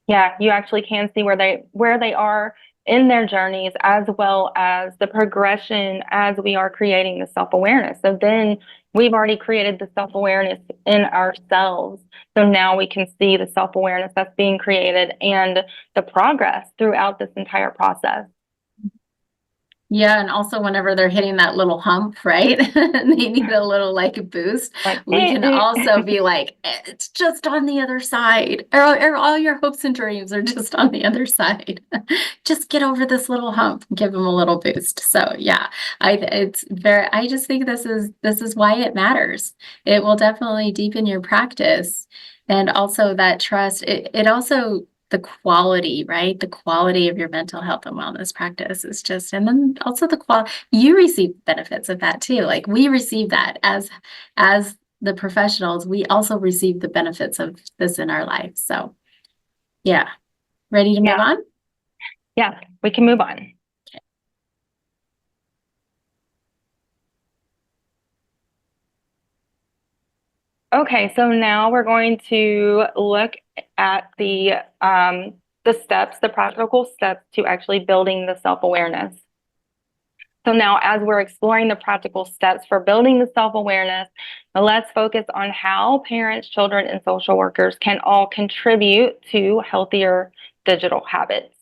Yeah, you actually can see where they are in their journeys, as well as the progression as we are creating the self-awareness. So then we've already created the self-awareness in ourselves. So now we can see the self-awareness that's being created and the progress throughout this entire process. Yeah, and also whenever they're hitting that little hump, right? And they need a little like boost, Like, we can also be like, it's just on the other side. Or all your hopes and dreams are just on the other side. Just get over this little hump, give them a little boost. So yeah, I just think this is why it matters. It will definitely deepen your practice. And also that trust, it also the quality, right? The quality of your mental health and wellness practice is just, and then also the quality, you receive benefits of that too. Like we receive that as the professionals, we also receive the benefits of this in our life. So yeah, ready to move yeah, on? yeah, we can move on. Okay, so now we're going to look at the steps, the practical steps to actually building the self-awareness. So now, as we're exploring the practical steps for building the self-awareness, let's focus on how parents, children, and social workers can all contribute to healthier digital habits.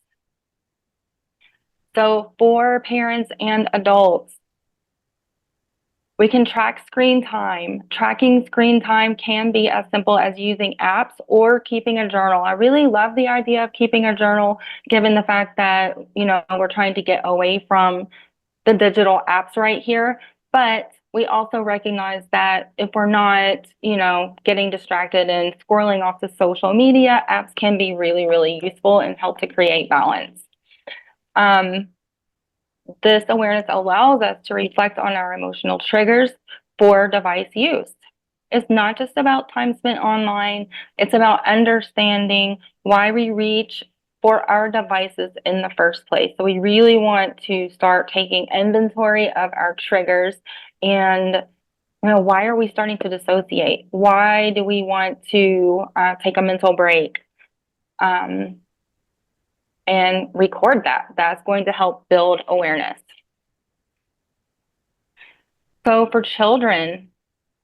So for parents and adults, we can track screen time. Tracking screen time can be as simple as using apps or keeping a journal. I really love the idea of keeping a journal, given the fact that, we're trying to get away from the digital apps right here. But we also recognize that if we're not, getting distracted and scrolling off the social media, apps can be really, really useful and help to create balance. Um, this awareness allows us to reflect on our emotional triggers for device use. It's not just about time spent online. It's about understanding why we reach for our devices in the first place. So we really want to start taking inventory of our triggers and why are we starting to dissociate? Why do we want to take a mental break? And record that. That's going to help build awareness. So for children,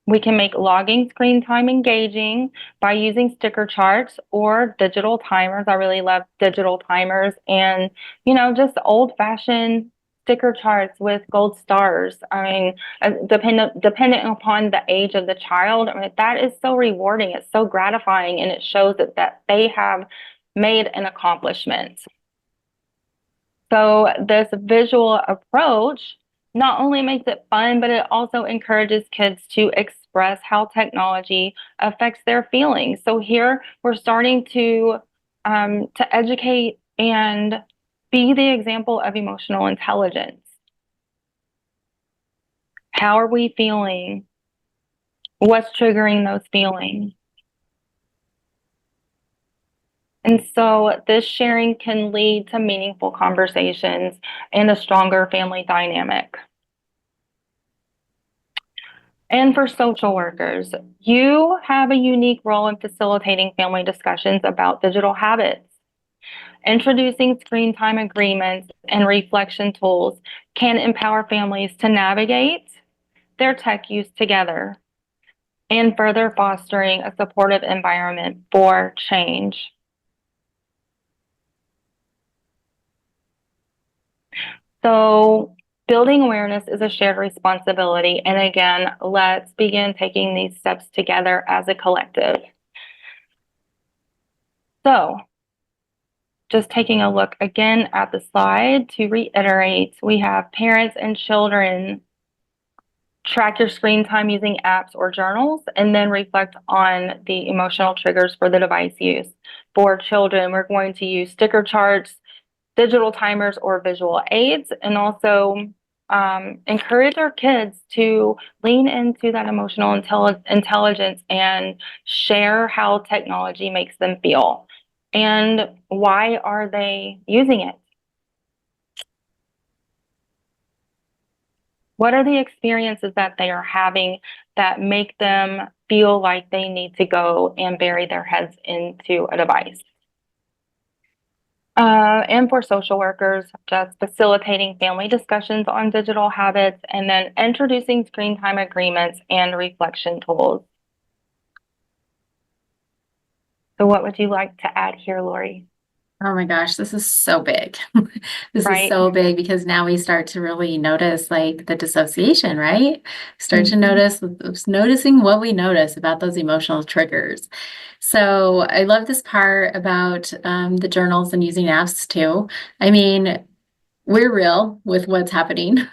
we can make logging screen time engaging by using sticker charts or digital timers. I really love digital timers and, just old-fashioned sticker charts with gold stars. I mean, dependent upon the age of the child, I mean, that is so rewarding. It's so gratifying, and it shows that they have made an accomplishment. So this visual approach not only makes it fun, but it also encourages kids to express how technology affects their feelings. So here we're starting to educate and be the example of emotional intelligence. How are we feeling? What's triggering those feelings? And so this sharing can lead to meaningful conversations and a stronger family dynamic. And for social workers, you have a unique role in facilitating family discussions about digital habits. Introducing screen time agreements and reflection tools can empower families to navigate their tech use together and further fostering a supportive environment for change. So building awareness is a shared responsibility. And again, let's begin taking these steps together as a collective. So just taking a look again at the slide to reiterate, we have parents and children track your screen time using apps or journals, and then reflect on the emotional triggers for the device use. For children, we're going to use sticker charts, digital timers, or visual aids, and also encourage our kids to lean into that emotional intelligence and share how technology makes them feel and why are they using it. What are the experiences that they are having that make them feel like they need to go and bury their heads into a device? And for social workers, just facilitating family discussions on digital habits and then introducing screen time agreements and reflection tools. So what would you like to add here, Lori? Oh my gosh, this is so big. This is Right. so big because now we start to really notice like the dissociation, right? Start to noticing what we notice about those emotional triggers. So I love this part about the journals and using apps too. I mean, we're real with what's happening.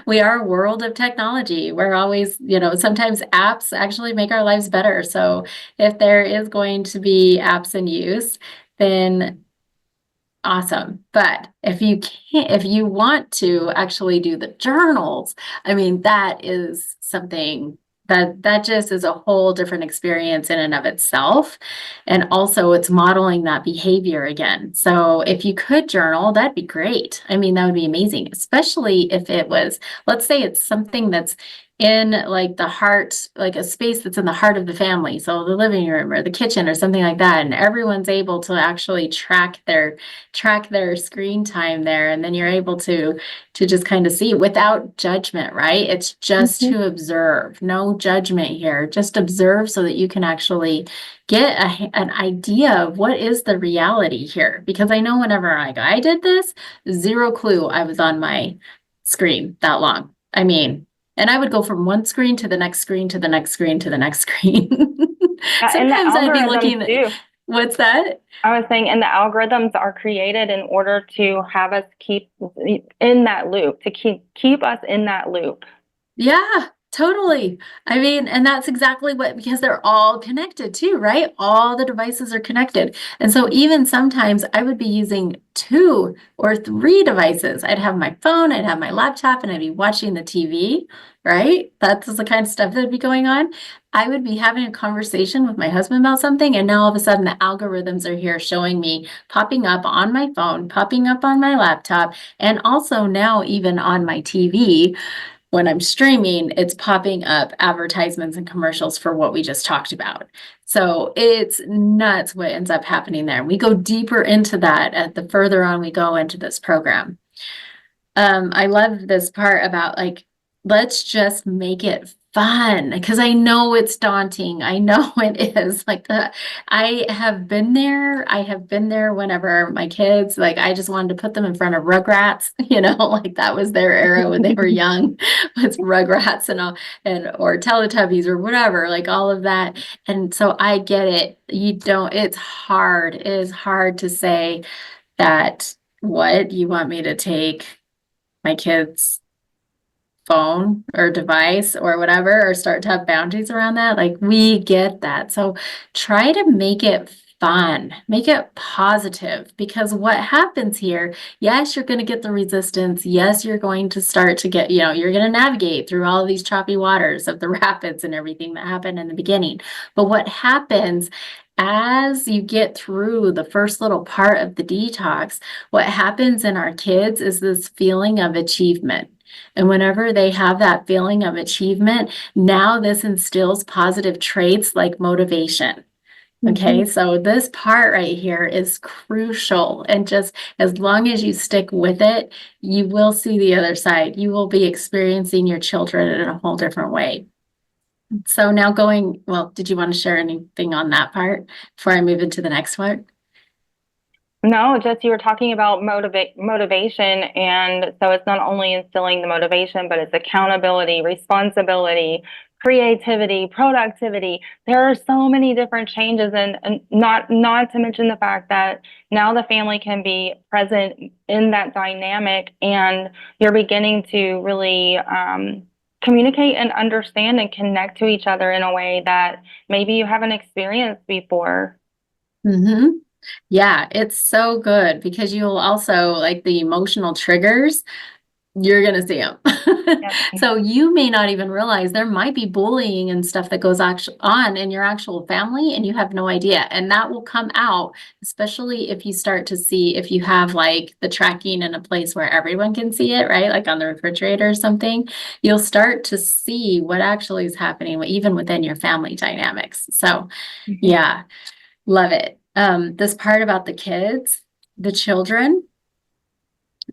We are a world of technology. We're always, sometimes apps actually make our lives better. So if there is going to be apps in use, then awesome. But if you want to actually do the journals, I mean, that is something that just is a whole different experience in and of itself. And also it's modeling that behavior again. So if you could journal, that'd be great. I mean, that would be amazing, especially if it was, let's say it's something that's in like the heart, like a space that's in the heart of the family. So the living room or the kitchen or something like that. And everyone's able to actually track their screen time there. And then you're able to just kind of see without judgment, right? It's just to observe, no judgment here, just observe so that you can actually get an idea of what is the reality here. Because I know whenever I did this, zero clue I was on my screen that long. I mean, and I would go from one screen to the next screen to the next screen to the next screen. Sometimes I'd be looking at, what's that? I was saying, and the algorithms are created in order to have us keep in that loop, to keep us in that loop. Yeah, Totally. I mean, and that's exactly what, because they're all connected too, right? All the devices are connected. And so even sometimes I would be using 2 or 3 devices. I'd have my phone, I'd have my laptop, and I'd be watching the TV, right? That's the kind of stuff that'd be going on. I would be having a conversation with my husband about something, and now all of a sudden the algorithms are here showing me, popping up on my phone, popping up on my laptop, and also now even on my TV when I'm streaming, it's popping up advertisements and commercials for what we just talked about. So it's nuts what ends up happening there. We go deeper into that at the further on we go into this program. I love this part about like, let's just make it fun because I know it's daunting. I know it is like I have been there. I have been there whenever my kids, like I just wanted to put them in front of Rugrats, like that was their era when they were young, was Rugrats and all, and or Teletubbies or whatever, like all of that. And so I get it. It's hard. It is hard to say that what you want me to take my kids' phone or device or whatever, or start to have boundaries around that. Like we get that. So try to make it fun, make it positive, because what happens here, yes, you're going to get the resistance. Yes, you're going to start to get, you're going to navigate through all of these choppy waters of the rapids and everything that happened in the beginning. But what happens as you get through the first little part of the detox, what happens in our kids is this feeling of achievement. And whenever they have that feeling of achievement, now this instills positive traits like motivation. Okay, so this part right here is crucial. And just as long as you stick with it, you will see the other side. You will be experiencing your children in a whole different way. So now did you want to share anything on that part before I move into the next one? No, just you were talking about motivation. And so it's not only instilling the motivation, but it's accountability, responsibility, creativity, productivity. There are so many different changes, and not to mention the fact that now the family can be present in that dynamic, and you're beginning to really communicate and understand and connect to each other in a way that maybe you haven't experienced before. Mm-hmm. Yeah, it's so good because you'll also like the emotional triggers, you're going to see them. Yep. So you may not even realize there might be bullying and stuff that goes on in your actual family and you have no idea. And that will come out, especially if you start to see, if you have like the tracking in a place where everyone can see it, right? Like on the refrigerator or something, you'll start to see what actually is happening even within your family dynamics. So yeah, love it. This part about the kids, the children,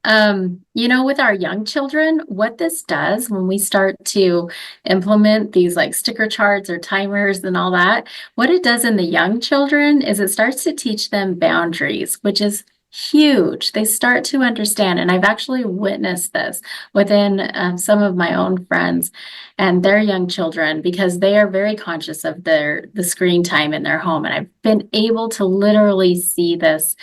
with our young children, what this does when we start to implement these like sticker charts or timers and all that, what it does in the young children is it starts to teach them boundaries, which is huge. They start to understand, and I've actually witnessed this within some of my own friends and their young children because they are very conscious of the screen time in their home, and I've been able to literally see this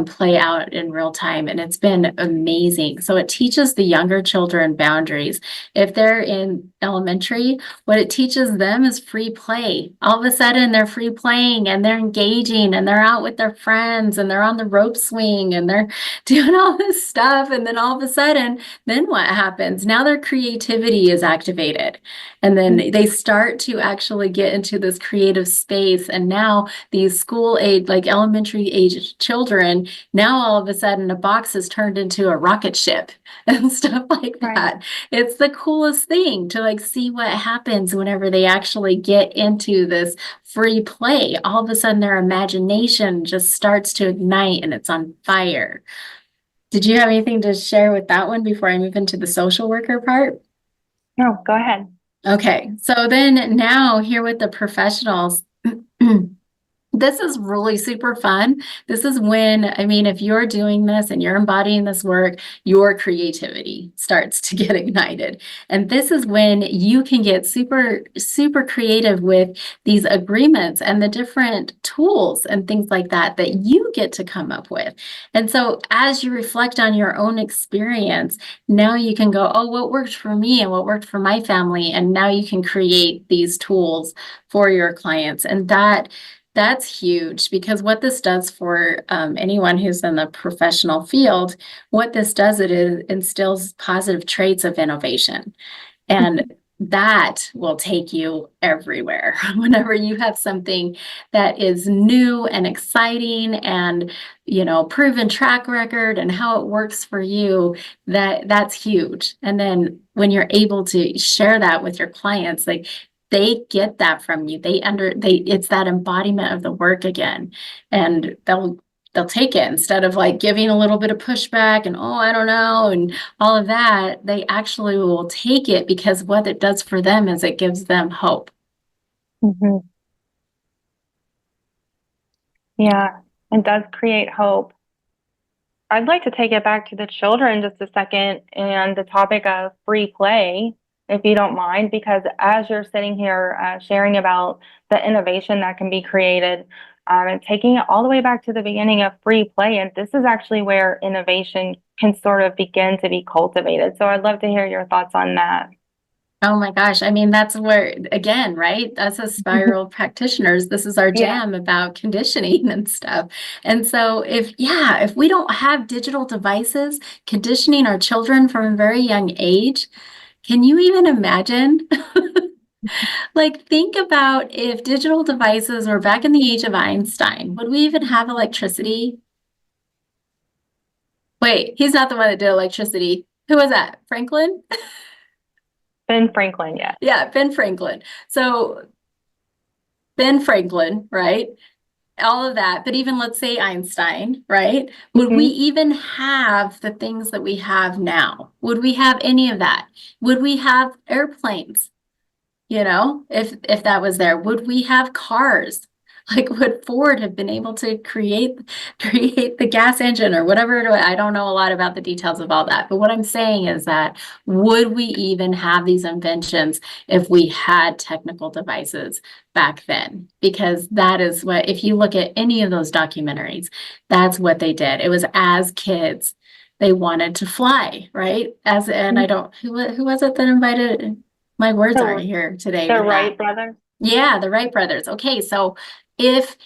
play out in real time, and it's been amazing. So it teaches the younger children boundaries. If they're in elementary, what it teaches them is free play. All of a sudden, they're free playing and they're engaging and they're out with their friends and they're on the rope swing and they're doing all this stuff. And then all of a sudden, then what happens? Now their creativity is activated. And then they start to actually get into this creative space. And now these school age, like elementary age children, now all of a sudden a box is turned into a rocket ship and stuff like that. Right. It's the coolest thing to like see what happens whenever they actually get into this free play. All of a sudden their imagination just starts to ignite and it's on fire. Did you have anything to share with that one before I move into the social worker part? No, go ahead. Okay, so then now here with the professionals, This is really super fun. This is when, I mean, if you're doing this and you're embodying this work, your creativity starts to get ignited. And this is when you can get super, super creative with these agreements and the different tools and things like that that you get to come up with. And so as you reflect on your own experience, now you can go, oh, what worked for me and what worked for my family? And now you can create these tools for your clients. And that's huge, because what this does for anyone who's in the professional field, what this does, it instills positive traits of innovation. And that will take you everywhere. Whenever you have something that is new and exciting and, proven track record and how it works for you, that's huge. And then when you're able to share that with your clients, like, they get that from you. It's that embodiment of the work again. And they'll take it instead of like giving a little bit of pushback and, oh, I don't know, and all of that. They actually will take it, because what it does for them is it gives them hope. Mm-hmm. Yeah, it does create hope. I'd like to take it back to the children just a second and the topic of free play, if you don't mind, because as you're sitting here sharing about the innovation that can be created, and taking it all the way back to the beginning of free play, and this is actually where innovation can sort of begin to be cultivated. So I'd love to hear your thoughts on that. Oh my gosh. I mean, that's where, again, right? That's a spiral practitioners. This is our Yeah. jam about conditioning and stuff. And so if we don't have digital devices conditioning our children from a very young age, can you even imagine? Like, think about if digital devices were back in the age of Einstein, would we even have electricity? Wait, he's not the one that did electricity. Who was that? Franklin? Ben Franklin, yeah. Yeah, Ben Franklin. So Ben Franklin, right? All of that. But even let's say Einstein, right? Would we Hmm. even have the things that we have now? Would we have any of that? Would we have airplanes? If that was there, would we have cars? Like, would Ford have been able to create the gas engine or whatever? I don't know a lot about the details of all that, but what I'm saying is that would we even have these inventions if we had technical devices back then? Because that is what, if you look at any of those documentaries, that's what they did. It was, as kids, they wanted to fly, right? And I don't, who was it that invited? My words aren't The, here today the with that. Wright brothers. Yeah, the Wright brothers. Okay, so if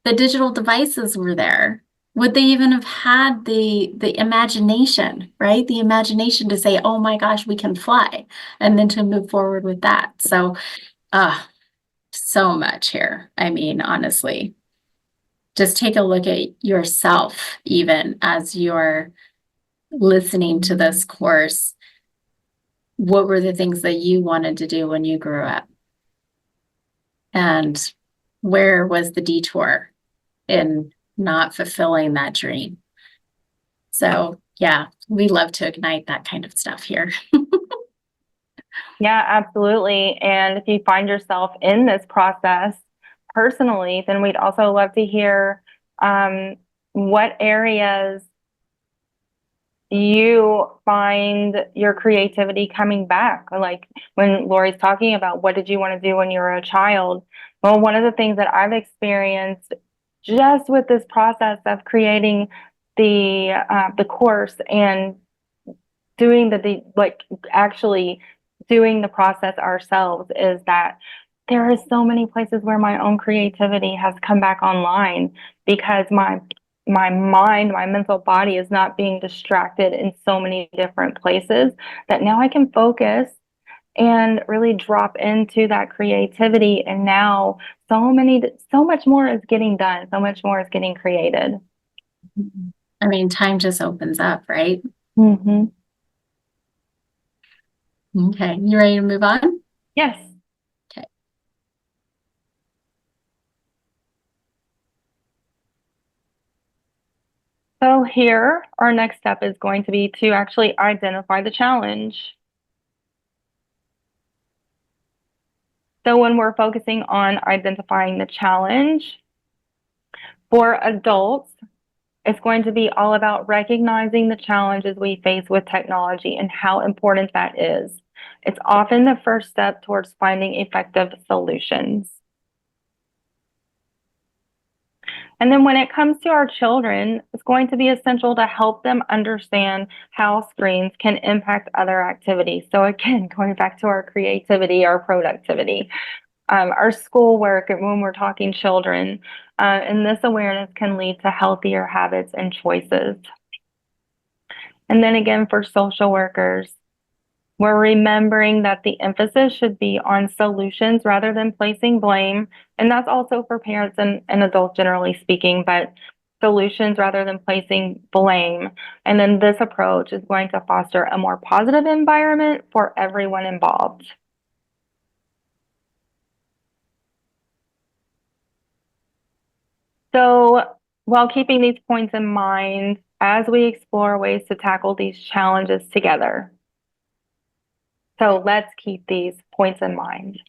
the digital devices were there, would they even have had the imagination, right? The imagination to say, "Oh my gosh, we can fly," and then to move forward with that. So, so much here. I mean, honestly, just take a look at yourself, even as you're listening to this course. What were the things that you wanted to do when you grew up? And where was the detour in not fulfilling that dream? So, yeah, we love to ignite that kind of stuff here. Yeah, absolutely. And if you find yourself in this process personally, then we'd also love to hear what areas you find your creativity coming back. Like when Lori's talking about what did you want to do when you were a child? Well, one of the things that I've experienced just with this process of creating the course and doing like actually doing the process ourselves is that there are so many places where my own creativity has come back online because my mind, my mental body is not being distracted in so many different places that now I can focus and really drop into that creativity. And now so much more is getting done, so much more is getting created. I mean, time just opens up, right? Hmm. Okay, you ready to move on? Yes. Okay. So here, our next step is going to be to actually identify the challenge. So when we're focusing on identifying the challenge, For adults, it's going to be all about recognizing the challenges we face with technology and how important that is. It's often the first step towards finding effective solutions. And then when it comes to our children, it's going to be essential to help them understand how screens can impact other activities. So again, going back to our creativity, our productivity, our schoolwork, and when we're talking children, and this awareness can lead to healthier habits and choices. And then again, for social workers, we're remembering that the emphasis should be on solutions rather than placing blame. And that's also for parents and adults generally speaking, but solutions rather than placing blame. And then this approach is going to foster a more positive environment for everyone involved. So while keeping these points in mind, as we explore ways to tackle these challenges together. So let's keep these points in mind.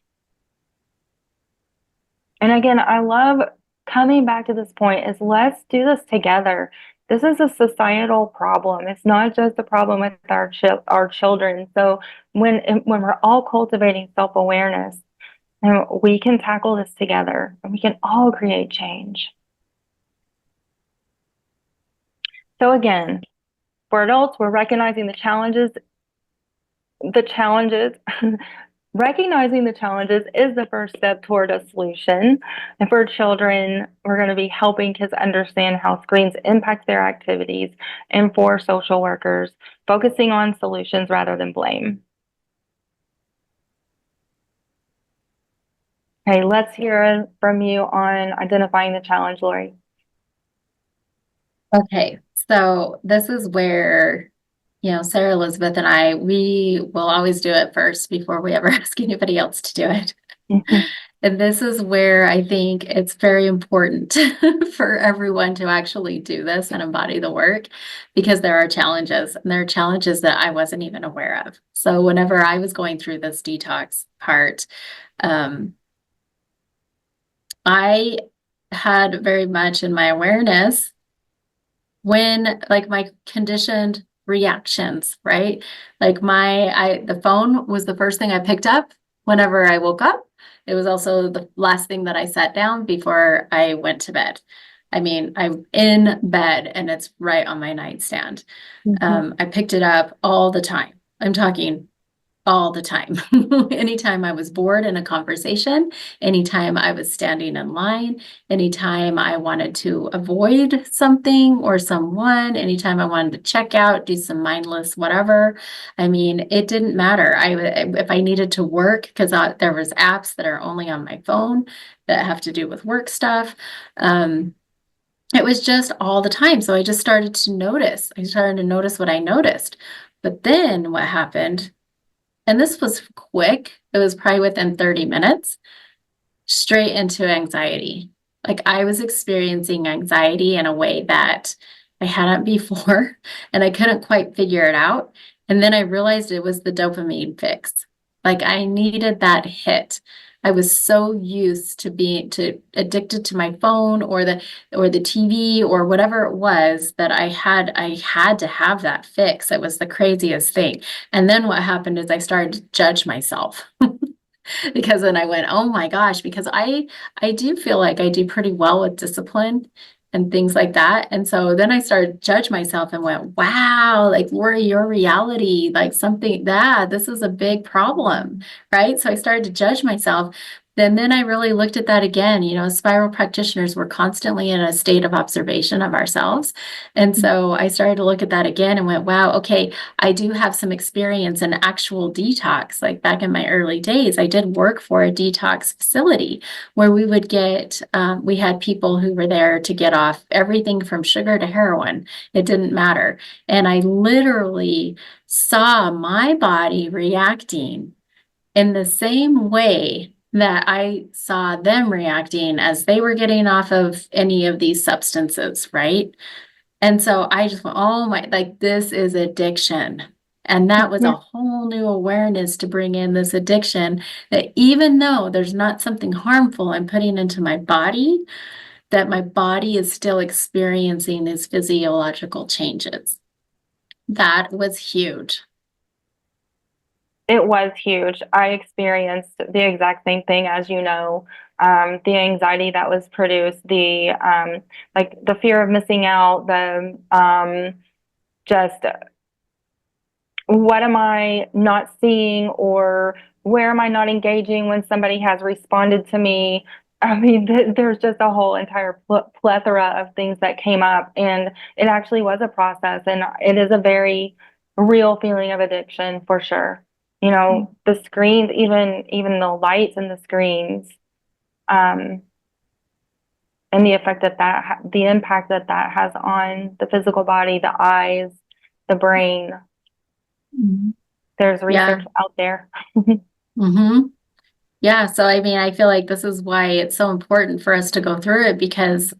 And again, I love coming back to this point is let's do this together. This is a societal problem. It's not just a problem with our children. So when we're all cultivating self-awareness, we can tackle this together and we can all create change. So again, for adults, we're recognizing the challenges. Recognizing the challenges is the first step toward a solution. And for children, we're going to be helping kids understand how screens impact their activities. And for social workers, focusing on solutions rather than blame. Okay, let's hear from you on identifying the challenge, Lori. Okay, so this is where, Sarah Elizabeth and I, we will always do it first before we ever ask anybody else to do it. And this is where I think it's very important for everyone to actually do this and embody the work, because there are challenges, and there are challenges that I wasn't even aware of. So whenever I was going through this detox part, I had very much in my awareness when like my conditioned reactions, right? Like the phone was the first thing I picked up whenever I woke up. It was also the last thing that I sat down before I went to bed. I mean, I'm in bed and it's right on my nightstand. I picked it up all the time. I'm talking all the time. Anytime I was bored in a conversation, anytime I was standing in line, anytime I wanted to avoid something or someone, anytime I wanted to check out, do some mindless whatever. I mean, it didn't matter. If I needed to work, because there was apps that are only on my phone that have to do with work stuff. It was just all the time. So I just started to notice. I started to notice what I noticed. But then what happened, and this was quick, it was probably within 30 minutes, straight into anxiety. Like I was experiencing anxiety in a way that I hadn't before, and I couldn't quite figure it out. And then I realized it was the dopamine fix. Like I needed that hit. I was so used to being addicted to my phone or the TV or whatever it was that I had to have that fix. It was the craziest thing. And then what happened is I started to judge myself. Because then I went, oh my gosh, because I do feel like I do pretty well with discipline and things like that. And so then I started to judge myself and went, wow, like Lori, your reality, like something that this is a big problem, right? So I started to judge myself. Then I really looked at that again. Spiral practitioners were constantly in a state of observation of ourselves. And so I started to look at that again and went, wow, okay, I do have some experience in actual detox. Like back in my early days, I did work for a detox facility where we would we had people who were there to get off everything from sugar to heroin. It didn't matter. And I literally saw my body reacting in the same way that I saw them reacting as they were getting off of any of these substances, right? And so I just went, oh my, like this is addiction. And that was a whole new awareness to bring in this addiction, that even though there's not something harmful I'm putting into my body, that my body is still experiencing these physiological changes. That was huge. It was huge. I experienced the exact same thing, as you know. The anxiety that was produced, the like the fear of missing out, the just what am I not seeing, or where am I not engaging when somebody has responded to me? I mean, there's just a whole entire plethora of things that came up, and it actually was a process, and it is a very real feeling of addiction for sure. You know, the screens, even the lights and the screens, um, and the effect the impact that that has on the physical body, the eyes, the brain. Mhm. There's Yeah. research out there. Mm-hmm. Yeah. So, I mean, I feel like this is why it's so important for us to go through it, because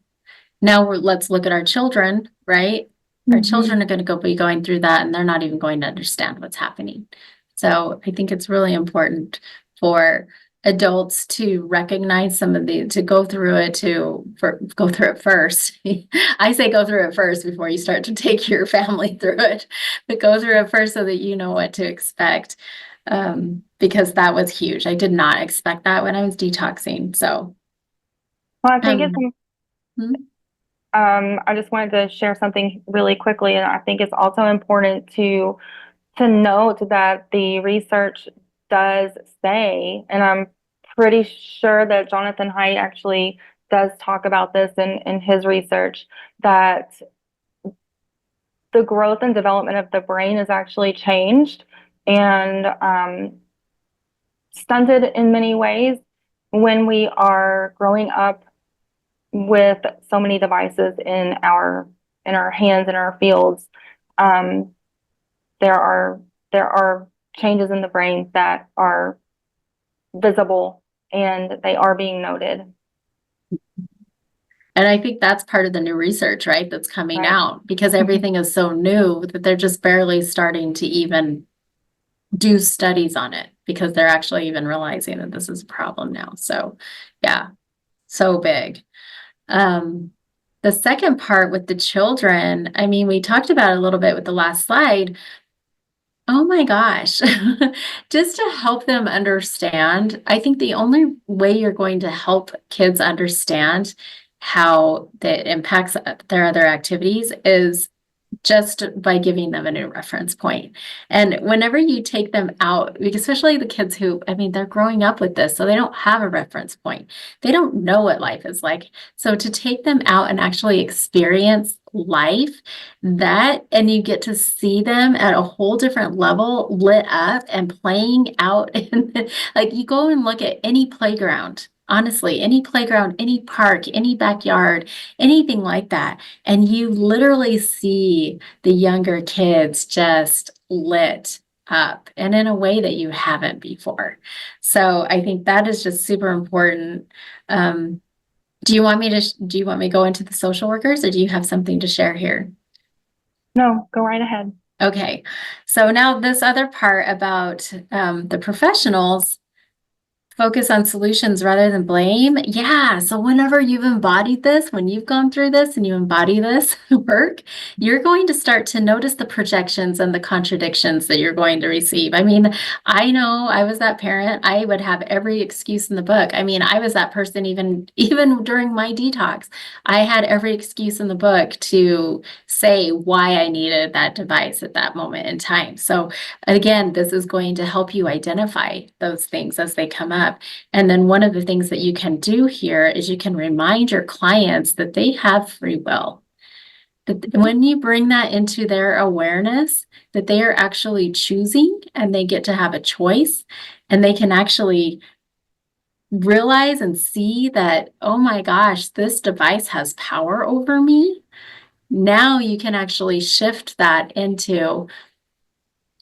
now let's look at our children, right? Our children are going to be going through that, and they're not even going to understand what's happening. So I think it's really important for adults to recognize to go through it, go through it first. I say go through it first before you start to take your family through it, but go through it first so that you know what to expect. Because that was huge. I did not expect that when I was detoxing. So, Well, I think um, hmm, I just wanted to share something really quickly, and I think it's also important to note that the research does say, and I'm pretty sure that Jonathan Haidt actually does talk about this in his research, that the growth and development of the brain is actually changed and stunted in many ways when we are growing up with so many devices in our hands, in our fields. Um, there are there are changes in the brain that are visible, and they are being noted. and I think that's part of the new research, right? That's coming Right. out because everything is so new that they're just barely starting to even do studies on it, because they're actually even realizing that this is a problem now. So, yeah, so big. Um, the second part with the children, I mean, we talked about it a little bit with the last slide. Oh my gosh. Just to help them understand, I think the only way you're going to help kids understand how that impacts their other activities is just by giving them a new reference point. And whenever you take them out, especially the kids who, I mean, they're growing up with this, so they don't have a reference point. They don't know what life is like. So to take them out and actually experience life, and you get to see them at a whole different level, lit up and playing out. Like you go and look at any playground. Honestly, any playground, any park, any backyard, anything like that. And you literally see the younger kids just lit up and in a way that you haven't before. So I think that is just super important. Um, do you want me to go into the social workers, or do you have something to share here? No, go right ahead. Okay. So now this other part about the professionals, focus on solutions rather than blame. Yeah. So whenever you've embodied this, when you've gone through this and you embody this work, you're going to start to notice the projections and the contradictions that you're going to receive. I mean, I know I was that parent. I would have every excuse in the book. I mean, I was that person even during my detox. I had every excuse in the book to say why I needed that device at that moment in time. So again, this is going to help you identify those things as they come up. And then one of the things that you can do here is you can remind your clients that they have free will. That when you bring that into their awareness, that they are actually choosing and they get to have a choice, and they can actually realize and see that, oh my gosh, this device has power over me. Now you can actually shift that into,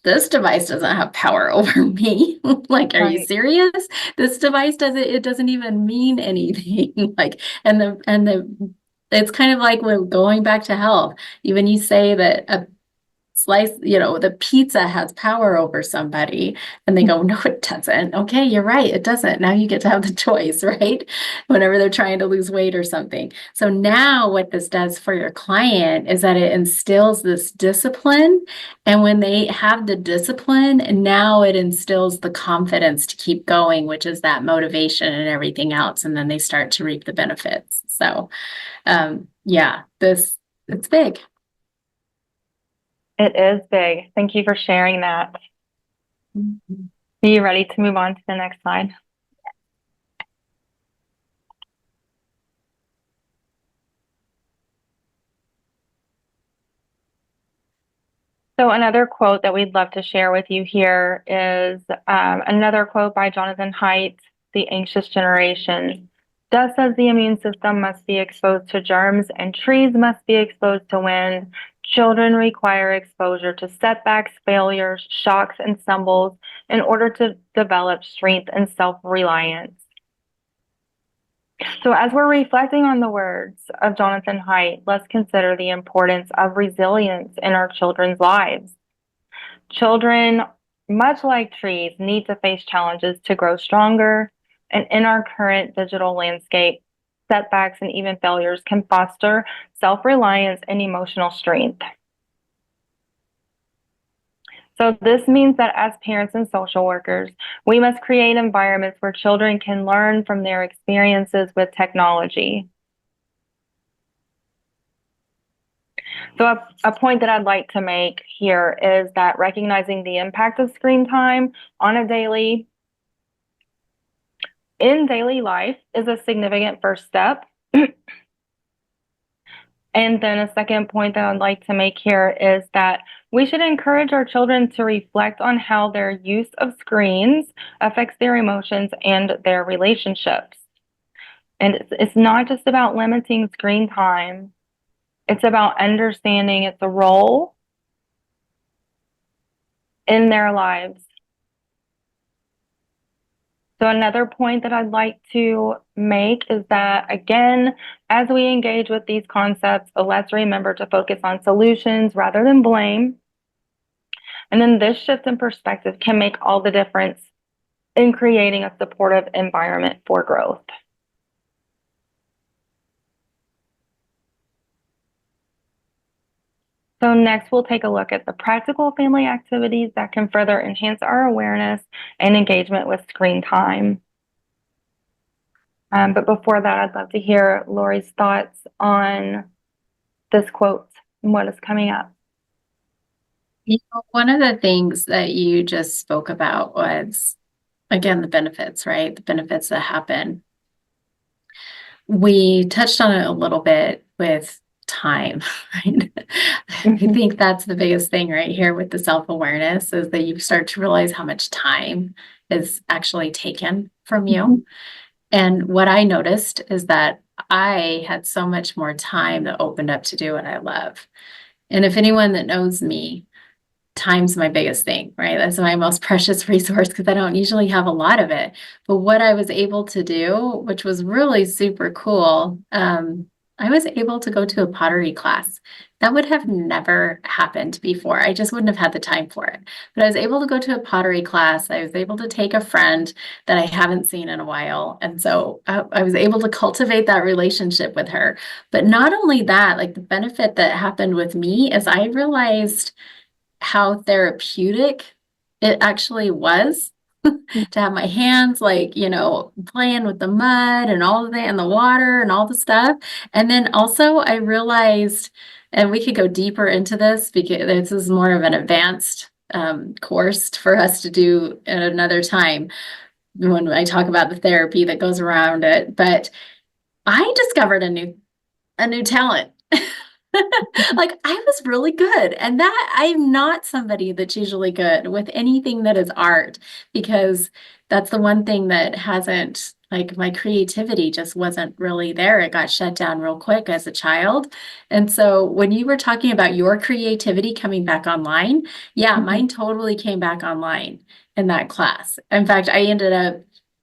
this device doesn't have power over me. Like, are you Right. serious? This device it doesn't even mean anything. Like, it's kind of like when going back to health. Even you say that slice, the pizza has power over somebody. And they go, no, it doesn't. Okay, you're right. It doesn't. Now you get to have the choice, right? Whenever they're trying to lose weight or something. So now what this does for your client is that it instills this discipline. And when they have the discipline, now it instills the confidence to keep going, which is that motivation and everything else. And then they start to reap the benefits. So, yeah, it's big. It is big. Thank you for sharing that. Mm-hmm. Are you ready to move on to the next slide? So another quote that we'd love to share with you here is another quote by Jonathan Haidt, The Anxious Generation. Just as the immune system must be exposed to germs and trees must be exposed to wind, children require exposure to setbacks, failures, shocks, and stumbles in order to develop strength and self-reliance. So as we're reflecting on the words of Jonathan Haidt, let's consider the importance of resilience in our children's lives. Children, much like trees, need to face challenges to grow stronger. And in our current digital landscape, setbacks and even failures can foster self-reliance and emotional strength. So this means that as parents and social workers, we must create environments where children can learn from their experiences with technology. So a point that I'd like to make here is that recognizing the impact of screen time in daily life is a significant first step. And then a second point that I'd like to make here is that we should encourage our children to reflect on how their use of screens affects their emotions and their relationships. And it's not just about limiting screen time. It's about understanding its role in their lives. So another point that I'd like to make is that, again, as we engage with these concepts, let's remember to focus on solutions rather than blame. And then this shift in perspective can make all the difference in creating a supportive environment for growth. So next, we'll take a look at the practical family activities that can further enhance our awareness and engagement with screen time. But before that, I'd love to hear Lori's thoughts on this quote and what is coming up. One of the things that you just spoke about was, again, the benefits, right? The benefits that happen. We touched on it a little bit with time, right? I think that's the biggest thing right here with the self-awareness is that you start to realize how much time is actually taken from you. And what I noticed is that I had so much more time that opened up to do what I love. And if anyone that knows me, time's my biggest thing, right? That's my most precious resource because I don't usually have a lot of it. But what I was able to do, which was really super cool, I was able to go to a pottery class. That would have never happened before. I just wouldn't have had the time for it. But I was able to go to a pottery class. I was able to take a friend that I haven't seen in a while. And so I was able to cultivate that relationship with her. But not only that, like the benefit that happened with me is I realized how therapeutic it actually was to have my hands playing with the mud and all of that and the water and all the stuff. And then also I realized, and we could go deeper into this because this is more of an advanced course for us to do at another time when I talk about the therapy that goes around it. But I discovered a new talent. Like I was really good, and that I'm not somebody that's usually good with anything that is art, because that's the one thing that hasn't, like, my creativity just wasn't really there. It got shut down real quick as a child. And so when you were talking about your creativity coming back online, yeah, mine totally came back online in that class. In fact, I ended up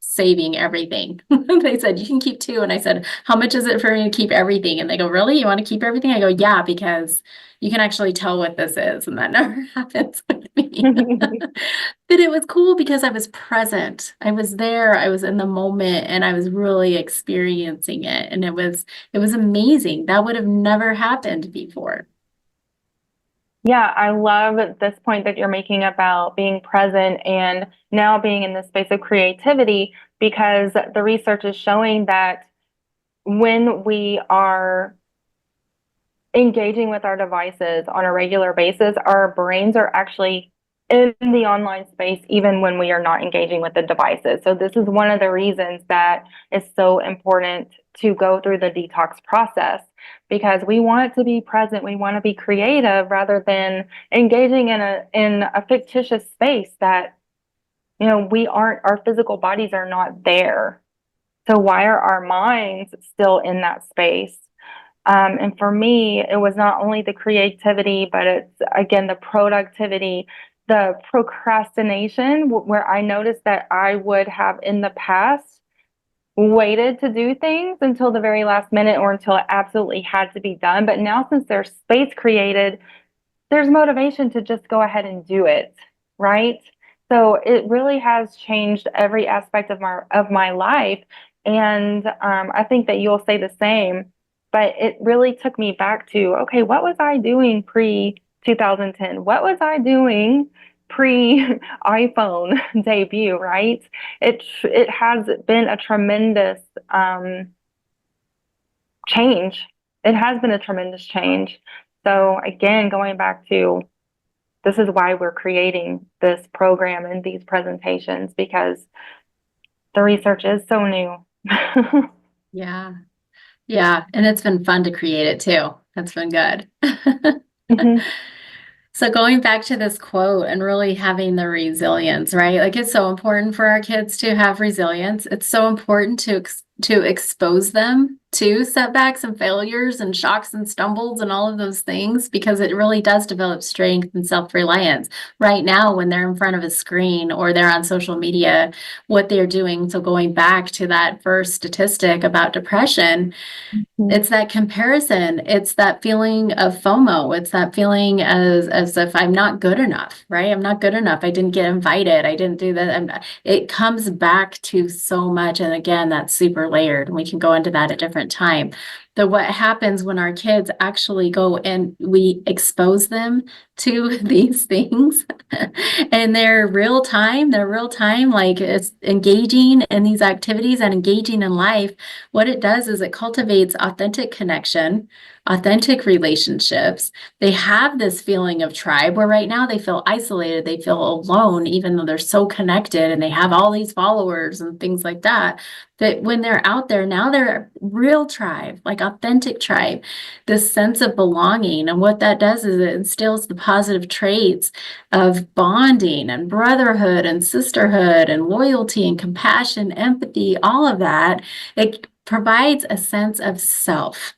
saving everything. They said, you can keep 2. And I said, how much is it for me to keep everything? And they go, really? You want to keep everything? I go, yeah, because you can actually tell what this is. And that never happens with me. But it was cool because I was present. I was there. I was in the moment and I was really experiencing it. And it was amazing. That would have never happened before. Yeah, I love this point that you're making about being present and now being in the space of creativity, because the research is showing that when we are engaging with our devices on a regular basis, our brains are actually in the online space even when we are not engaging with the devices. So this is one of the reasons that it's so important to go through the detox process, because we want to be present, we want to be creative rather than engaging in a fictitious space that, you know, we aren't, our physical bodies are not there. So why are our minds still in that space? And for me, it was not only the creativity, but it's again the productivity, the procrastination, where I noticed that I would have in the past waited to do things until the very last minute or until it absolutely had to be done. But now, since there's space created, there's motivation to just go ahead and do it, right? So it really has changed every aspect of my life, and I think that you'll say the same. But it really took me back to, okay, what was I doing pre 2010? What was I doing pre iPhone debut? Right? It has been a tremendous change. It has been a tremendous change. So again, going back to, this is why we're creating this program and these presentations, because the research is so new. Yeah. Yeah. And it's been fun to create it too. That's been good. Mhm. So going back to this quote and really having the resilience, right? Like it's so important for our kids to have resilience. It's so important to expose them to setbacks and failures and shocks and stumbles and all of those things, because it really does develop strength and self-reliance. Right now, when they're in front of a screen or they're on social media, what they're doing. So going back to that first statistic about depression, Mhm. it's that comparison. It's that feeling of FOMO. It's that feeling as if I'm not good enough, right? I'm not good enough. I didn't get invited. I didn't do that. It comes back to so much. And again, that's super layered. And we can go into that at a different time. But what happens when our kids actually go and we expose them to these things and they're real time, like it's engaging in these activities and engaging in life. What it does is it cultivates authentic connection, authentic relationships. They have this feeling of tribe where right now they feel isolated, they feel alone, even though they're so connected and they have all these followers and things like that. That when they're out there, now they're a real tribe, like authentic tribe, this sense of belonging. And what that does is it instills the positive traits of bonding and brotherhood and sisterhood and loyalty and compassion, empathy, all of that. It provides a sense of self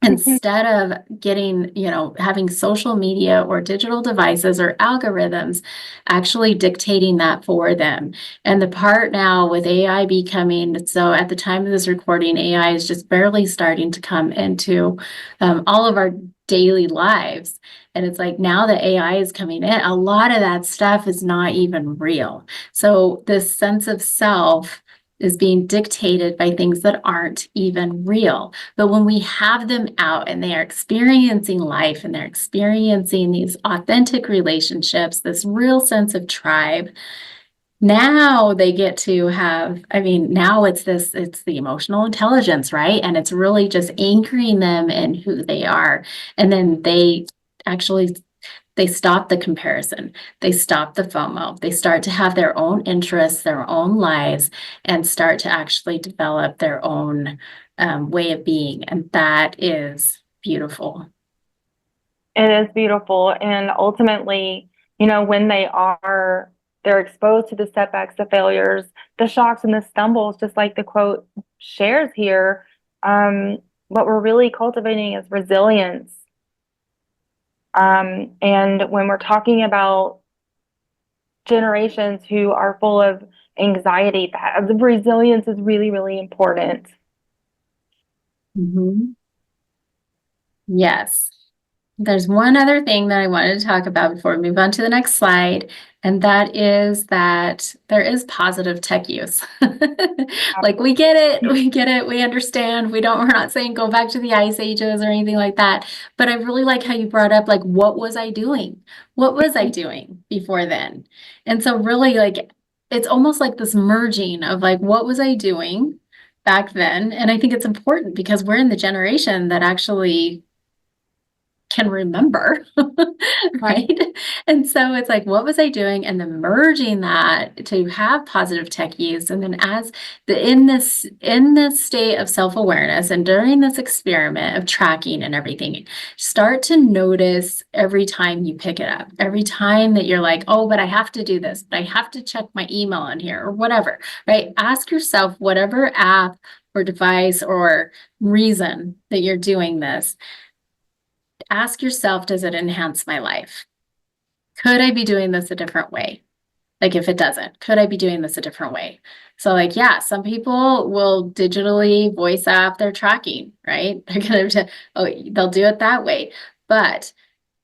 instead of getting, having social media or digital devices or algorithms actually dictating that for them. And the part now with AI becoming, so at the time of this recording, AI is just barely starting to come into all of our daily lives. And it's like now that AI is coming in, a lot of that stuff is not even real. So this sense of self is being dictated by things that aren't even real. But when we have them out and they are experiencing life and they're experiencing these authentic relationships, this real sense of tribe, now they get to have, now it's the emotional intelligence, right? And it's really just anchoring them in who they are. And then they stop the comparison. They stop the FOMO. They start to have their own interests, their own lives, and start to actually develop their own way of being. And that is beautiful. It is beautiful. And ultimately, you know, when they're exposed to the setbacks, the failures, the shocks and the stumbles, just like the quote shares here, what we're really cultivating is resilience. And when we're talking about generations who are full of anxiety, that the resilience is really, really important. Mhm. Yes. There's one other thing that I wanted to talk about before we move on to the next slide, and that is that there is positive tech use. Like we get it, we understand. We're not saying go back to the ice ages or anything like that. But I really like how you brought up like what was I doing? What was I doing before then? And so really like it's almost like this merging of like what was I doing back then? And I think it's important because we're in the generation that actually can remember, right? And so it's like, what was I doing? And then merging that to have positive tech use. And then as in this state of self-awareness and during this experiment of tracking and everything, start to notice every time you pick it up, every time that you're like, oh, but I have to do this, but I have to check my email on here or whatever, right? Ask yourself whatever app or device or reason that you're doing this. Ask yourself, does it enhance my life? Could I be doing this a different way? Like if it doesn't, could I be doing this a different way? So like, yeah, some people will digitally voice app their tracking, right? They'll do it that way. But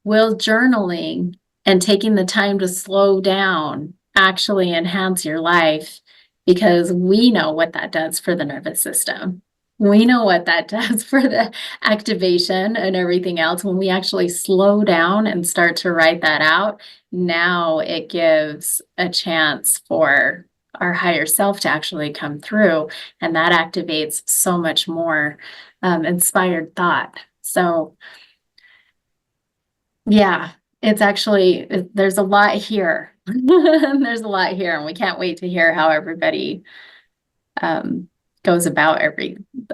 will journaling and taking the time to slow down actually enhance your life? Because we know what that does for the nervous system. We know what that does for the activation and everything else. When we actually slow down and start to write that out, now it gives a chance for our higher self to actually come through. And that activates so much more inspired thought. So yeah, it's actually, there's a lot here. There's a lot here, and we can't wait to hear how everybody goes about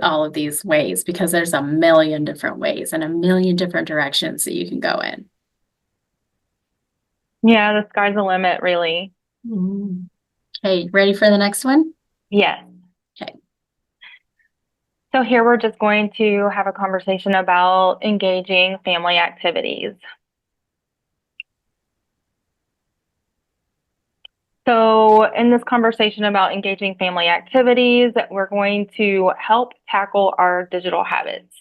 all of these ways, because there's a million different ways and a million different directions that you can go in. Yeah, the sky's the limit, really. Mhm. Okay, ready for the next one? Yes. Okay. So here we're just going to have a conversation about engaging family activities. So in this conversation about engaging family activities, we're going to help tackle our digital habits.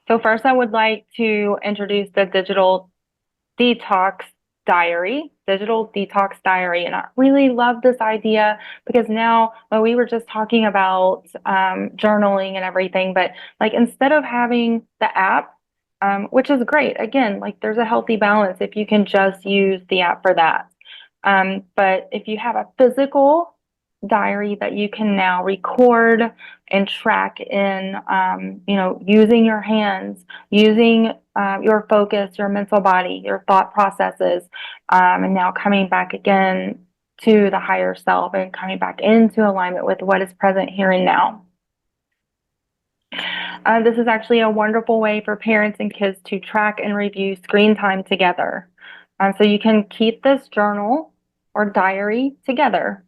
So first, I would like to introduce the detox digital detox diary. And I really love this idea because now when we were just talking about journaling and everything, but like instead of having the app, which is great, again, like there's a healthy balance if you can just use the app for that. But if you have a physical diary that you can now record and track in, using your hands, using your focus, your mental body, your thought processes, and now coming back again to the higher self and coming back into alignment with what is present here and now. This is actually a wonderful way for parents and kids to track and review screen time together. So you can keep this journal or diary together.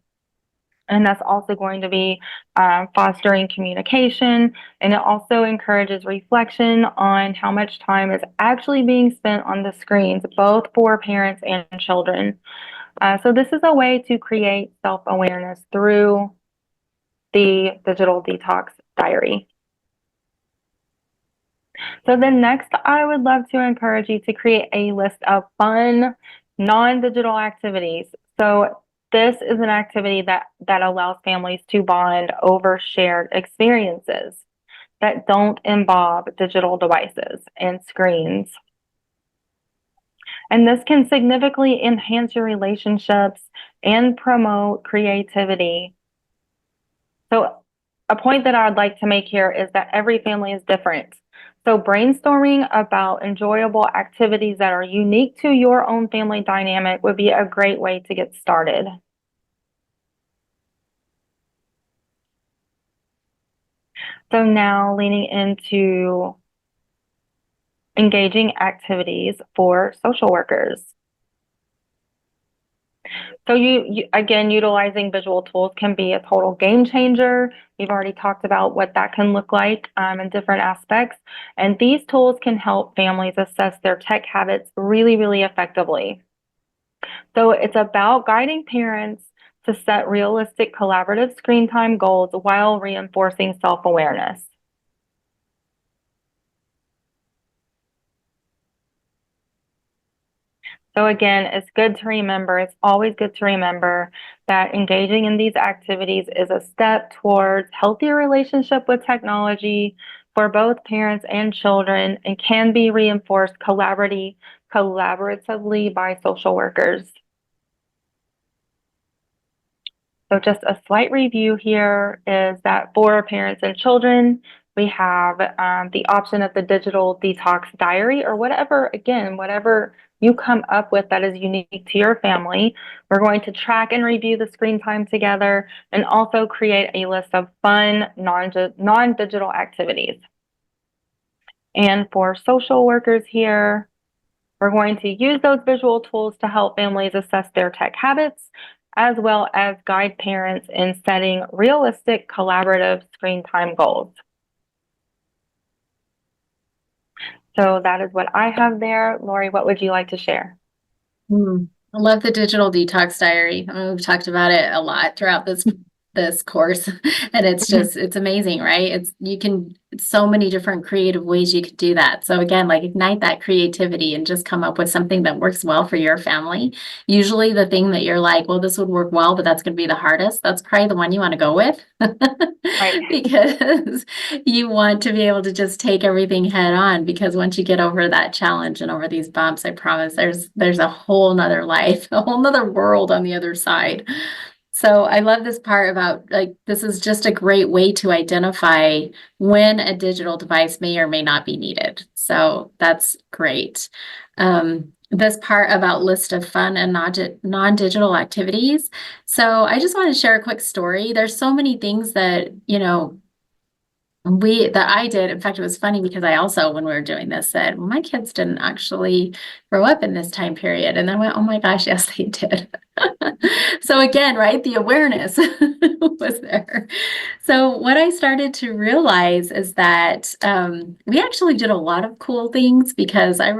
And that's also going to be fostering communication. And it also encourages reflection on how much time is actually being spent on the screens, both for parents and children. So this is a way to create self-awareness through the digital detox diary. So then next, I would love to encourage you to create a list of fun, non-digital activities. So this is an activity that allows families to bond over shared experiences that don't involve digital devices and screens. And this can significantly enhance your relationships and promote creativity. So a point that I would like to make here is that every family is different. So brainstorming about enjoyable activities that are unique to your own family dynamic would be a great way to get started. So now leaning into engaging activities for social workers. So you again, utilizing visual tools can be a total game changer. We've already talked about what that can look like in different aspects. And these tools can help families assess their tech habits really, really effectively. So it's about guiding parents to set realistic collaborative screen time goals while reinforcing self-awareness. So again, it's good to remember, it's always good to remember that engaging in these activities is a step towards healthier relationship with technology for both parents and children and can be reinforced collaboratively by social workers. So just a slight review here is that for parents and children, we have the option of the digital detox diary or whatever, again, whatever you come up with that is unique to your family. We're going to track and review the screen time together and also create a list of fun non-digital activities. And for social workers here, we're going to use those visual tools to help families assess their tech habits, as well as guide parents in setting realistic collaborative screen time goals. So that is what I have there. Lori, what would you like to share? I love the digital detox diary. We've talked about it a lot throughout this course, and it's amazing, right? It's so many different creative ways you could do that. So again, like ignite that creativity and just come up with something that works well for your family. Usually the thing that you're like, well, this would work well, but that's going to be the hardest. That's probably the one you want to go with. Right. Because you want to be able to just take everything head on, because once you get over that challenge and over these bumps, I promise there's a whole nother life, a whole nother world on the other side. So I love this part about like, this is just a great way to identify when a digital device may or may not be needed. So that's great. This part about list of fun and non-digital activities. So I just want to share a quick story. There's so many things that, that I did. In fact, it was funny because I also, when we were doing this, said, well, my kids didn't actually grow up in this time period. And then I went, oh my gosh, yes, they did. So again, right, the awareness was there. So what I started to realize is that we actually did a lot of cool things, because I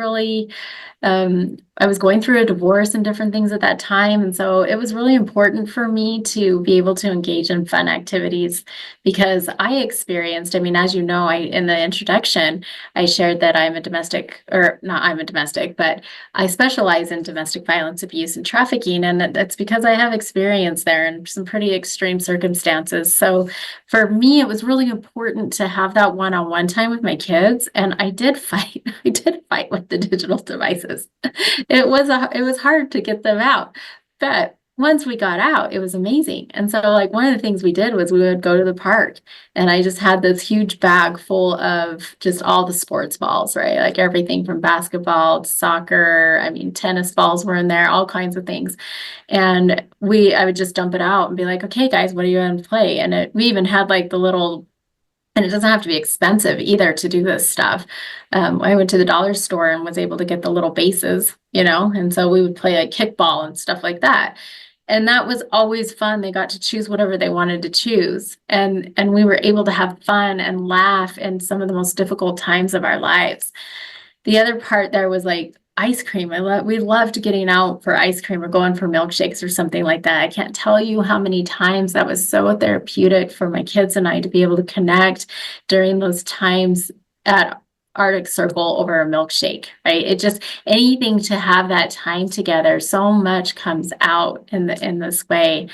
was going through a divorce and different things at that time. And so it was really important for me to be able to engage in fun activities, because I experienced, I mean, as you know, in the introduction, I shared that I'm a domestic, or not I'm a domestic, but I specialize in domestic violence, abuse, and trafficking. And that's because I have experience there in some pretty extreme circumstances. So for me, it was really important to have that one-on-one time with my kids. And I did fight. I did fight with the digital devices. It was hard to get them out, but once we got out, it was amazing. And so like one of the things we did was we would go to the park, and I just had this huge bag full of just all the sports balls, right? Like everything from basketball to soccer. I mean, tennis balls were in there, all kinds of things. And I would just dump it out and be like, okay, guys, what are you going to play? And we even had like the little, and it doesn't have to be expensive either to do this stuff. I went to the dollar store and was able to get the little bases, and so we would play like kickball and stuff like that. And that was always fun. They got to choose whatever they wanted to choose. And we were able to have fun and laugh in some of the most difficult times of our lives. The other part there was like ice cream. We loved getting out for ice cream or going for milkshakes or something like that. I can't tell you how many times that was so therapeutic for my kids and I to be able to connect during those times at Arctic Circle over a milkshake, right? It just, anything to have that time together, so much comes out in this way.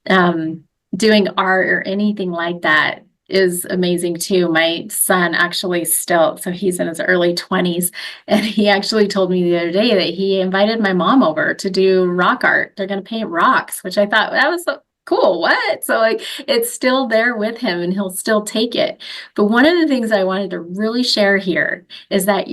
Doing art or anything like that is amazing too. My son actually so he's in his early 20s, and he actually told me the other day that he invited my mom over to do rock art. They're going to paint rocks, which I thought that was so cool. What? So like it's still there with him and he'll still take it. But one of the things I wanted to really share here is that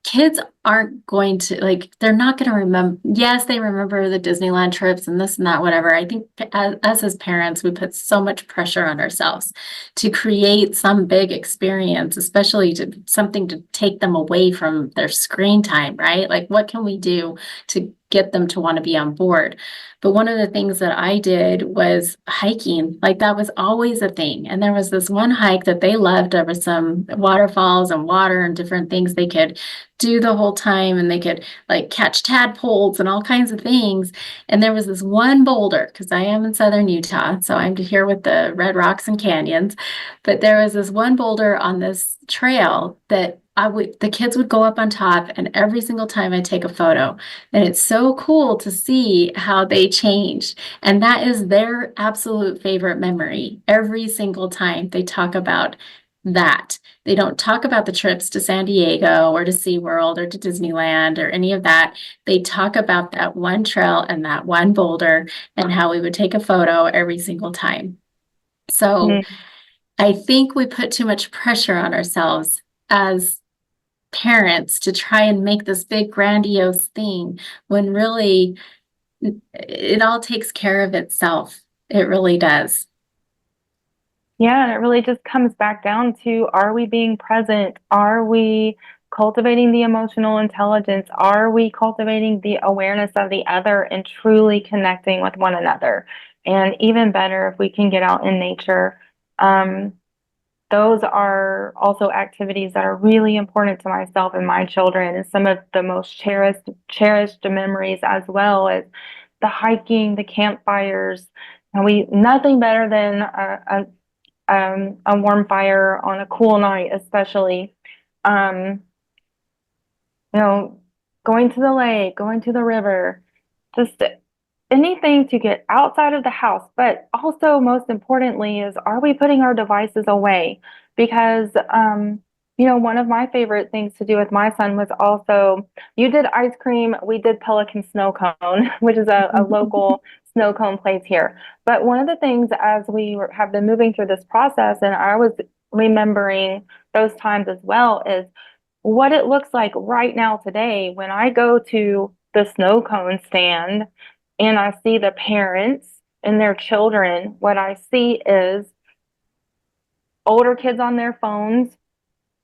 kids aren't going to they're not going to remember. Yes, they remember the Disneyland trips and this and that, whatever. I think as parents, we put so much pressure on ourselves to create some big experience, especially something to take them away from their screen time, right? Like what can we do to get them to want to be on board. But one of the things that I did was hiking. Like that was always a thing. And there was this one hike that they loved. There was some waterfalls and water and different things they could do the whole time, and they could like catch tadpoles and all kinds of things. And there was this one boulder, because I am in southern Utah, so I'm here with the red rocks and canyons. But there was this one boulder on this trail that the kids would go up on top, and every single time I take a photo. And it's so cool to see how they changed. And that is their absolute favorite memory. Every single time they talk about that. They don't talk about the trips to San Diego or to SeaWorld or to Disneyland or any of that. They talk about that one trail and that one boulder and how we would take a photo every single time. So I think we put too much pressure on ourselves as parents to try and make this big grandiose thing when really it all takes care of itself. It really does. Yeah, and it really just comes back down to, are we being present? Are we cultivating the emotional intelligence? Are we cultivating the awareness of the other and truly connecting with one another? And even better, if we can get out in nature. Those are also activities that are really important to myself and my children, and some of the most cherished memories, as well as the hiking, the campfires. And nothing better than a warm fire on a cool night, especially. Um, you know, going to the lake, going to the river, just anything to get outside of the house. But also, most importantly, is, are we putting our devices away? Because, one of my favorite things to do with my son was also, you did ice cream, we did Pelican Snow Cone, which is a local snow cone place here. But one of the things, as have been moving through this process, and I was remembering those times as well, is what it looks like right now today when I go to the snow cone stand and I see the parents and their children. What I see is older kids on their phones,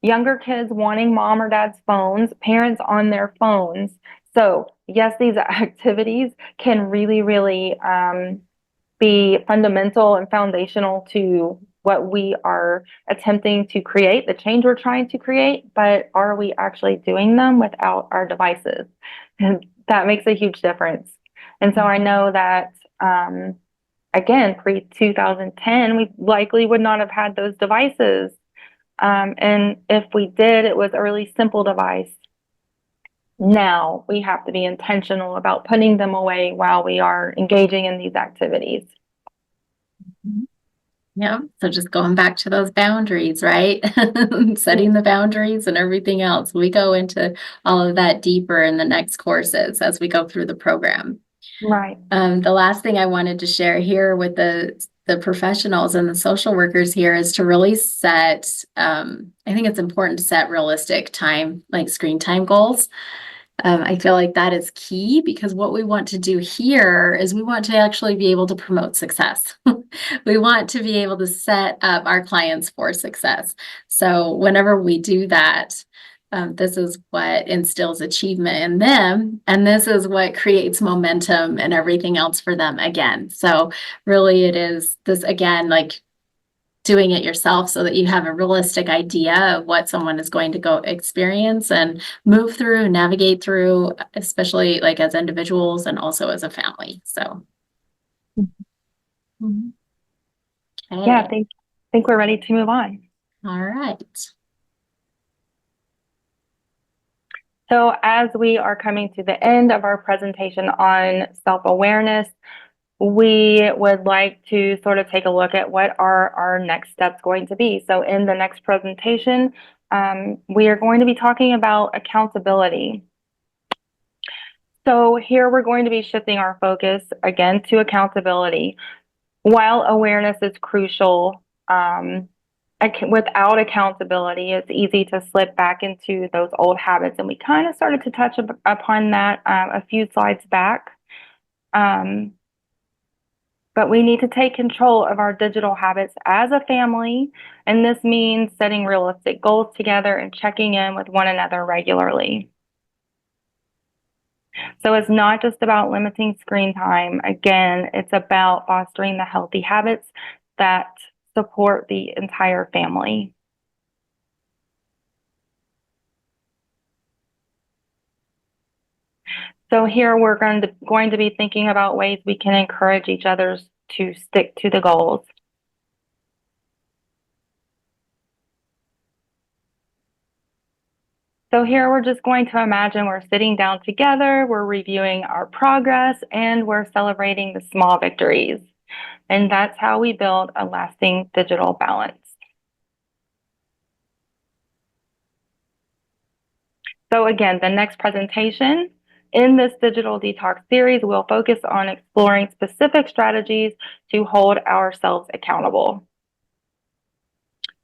younger kids wanting mom or dad's phones, parents on their phones. So yes, these activities can really, really be fundamental and foundational to what we are attempting to create, the change we're trying to create, but are we actually doing them without our devices? And that makes a huge difference. And so I know that, again, pre-2010, we likely would not have had those devices. And if we did, it was a really simple device. Now we have to be intentional about putting them away while we are engaging in these activities. Yeah. So just going back to those boundaries, right? Setting the boundaries and everything else. We go into all of that deeper in the next courses as we go through the program. Right. The last thing I wanted to share here with the professionals and the social workers here is to really set, I think it's important to set realistic time, like screen time goals. I feel like that is key, because what we want to do here is we want to actually be able to promote success. We want to be able to set up our clients for success. So whenever we do that, this is what instills achievement in them, and this is what creates momentum and everything else for them again. So really it is this, again, like doing it yourself so that you have a realistic idea of what someone is going to go experience and move through, navigate through, especially like as individuals and also as a family. So, okay. Yeah, I think we're ready to move on. All right. So as we are coming to the end of our presentation on self-awareness, we would like to sort of take a look at what are our next steps going to be. So in the next presentation, we are going to be talking about accountability. So here we're going to be shifting our focus again to accountability. While awareness is crucial, without accountability, it's easy to slip back into those old habits. And we kind of started to touch upon that a few slides back. But we need to take control of our digital habits as a family. And this means setting realistic goals together and checking in with one another regularly. So it's not just about limiting screen time. Again, it's about fostering the healthy habits that support the entire family. So here we're going to be thinking about ways we can encourage each other to stick to the goals. So here we're just going to imagine we're sitting down together, we're reviewing our progress, and we're celebrating the small victories. And that's how we build a lasting digital balance. So again, the next presentation in this digital detox series will focus on exploring specific strategies to hold ourselves accountable.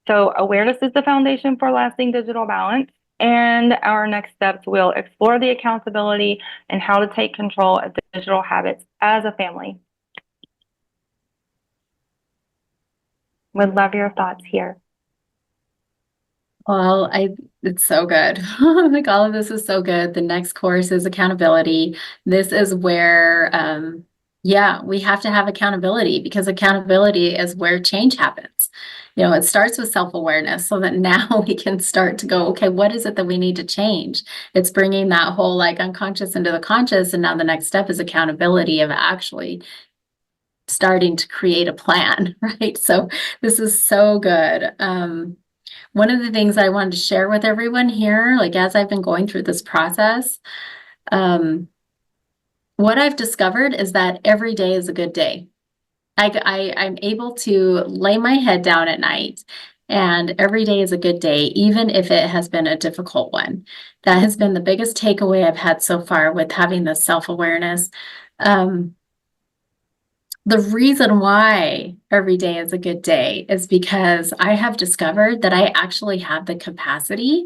So awareness is the foundation for lasting digital balance. And our next steps will explore the accountability and how to take control of digital habits as a family. Would love your thoughts here. Well, it's so good. Like all of this is so good. The next course is accountability. This is where, yeah, we have to have accountability because accountability is where change happens. You know, it starts with self-awareness so that now we can start to go, okay, what is it that we need to change? It's bringing that whole like unconscious into the conscious. And now the next step is accountability of actually starting to create a plan, right? So this is so good. One of the things I wanted to share with everyone here, like as I've been going through this process, what I've discovered is that every day is a good day. I'm able to lay my head down at night and every day is a good day, even if it has been a difficult one. That has been the biggest takeaway I've had so far with having this self-awareness. The reason why every day is a good day is because I have discovered that I actually have the capacity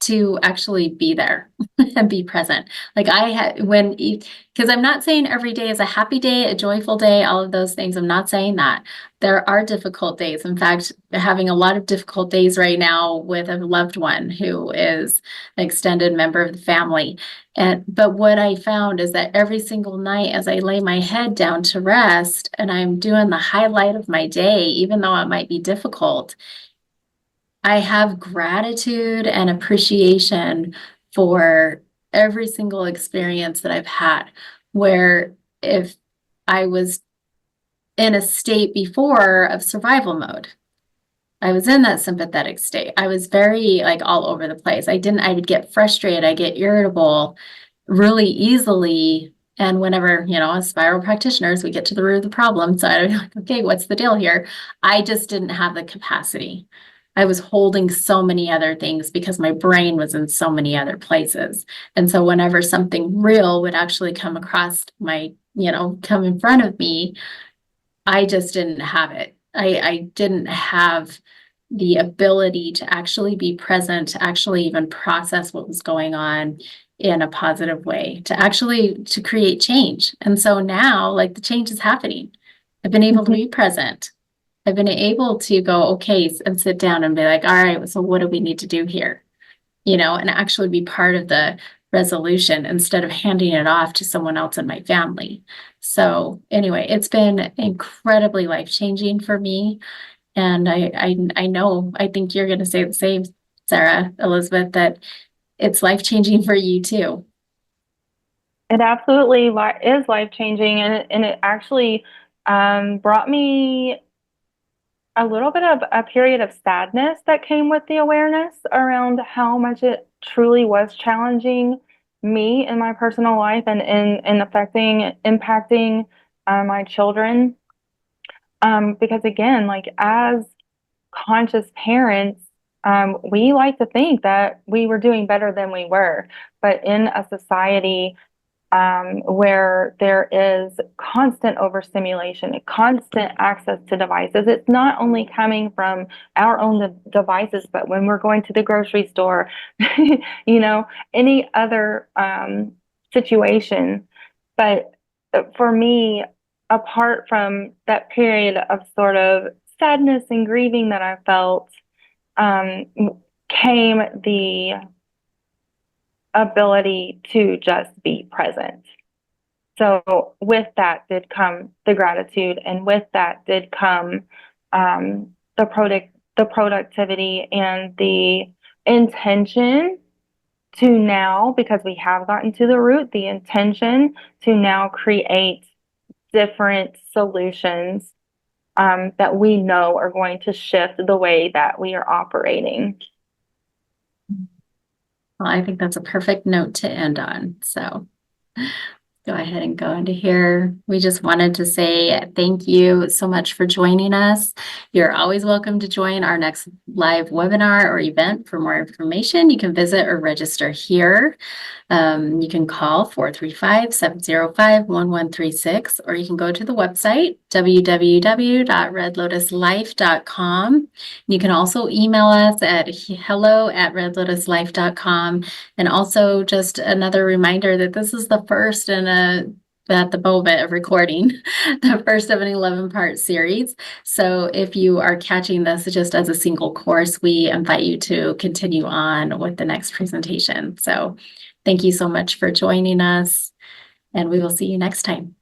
to actually be there and be present. Like I had because I'm not saying every day is a happy day, a joyful day, all of those things. I'm not saying that. There are difficult days. In fact, having a lot of difficult days right now with a loved one who is an extended member of the family. But what I found is that every single night as I lay my head down to rest and I'm doing the highlight of my day, even though it might be difficult, I have gratitude and appreciation for every single experience that I've had, where if I was in a state before of survival mode, I was in that sympathetic state. I was very like all over the place. I would get frustrated, I get irritable really easily. And whenever, as spiral practitioners, we get to the root of the problem. So I'm like, okay, what's the deal here? I just didn't have the capacity. I was holding so many other things because my brain was in so many other places. And so whenever something real would actually come across come in front of me, I just didn't have it. I didn't have the ability to actually be present, to actually even process what was going on in a positive way, to create change. And so now, like the change is happening. I've been able to be present. I've been able to go, okay, and sit down and be like, all right, so what do we need to do here? And actually be part of the resolution instead of handing it off to someone else in my family. So anyway, it's been incredibly life-changing for me. And I know, I think you're going to say the same, Sarah, Elizabeth, that it's life-changing for you too. It absolutely is life-changing, and it actually brought me a little bit of a period of sadness that came with the awareness around how much it truly was challenging me in my personal life and impacting my children. Because again, like as conscious parents, we like to think that we were doing better than we were, but in a society where there is constant overstimulation, constant access to devices. It's not only coming from our own devices, but when we're going to the grocery store, any other situation. But for me, apart from that period of sort of sadness and grieving that I felt, came the ability to just be present. So with that did come the gratitude, and with that did come the productivity and the intention to now, because we have gotten to the root, the intention to now create different solutions that we know are going to shift the way that we are operating. Well, I think that's a perfect note to end on. So go ahead and go into here. We just wanted to say thank you so much for joining us. You're always welcome to join our next live webinar or event. For more information, you can visit or register here. You can call 435-705-1136, or you can go to the website, www.redlotuslife.com. You can also email us at hello@redlotuslife.com. And also just another reminder that this is the first in at the moment of recording, the first of an 11-part series. So if you are catching this just as a single course, we invite you to continue on with the next presentation. So thank you so much for joining us, and we will see you next time.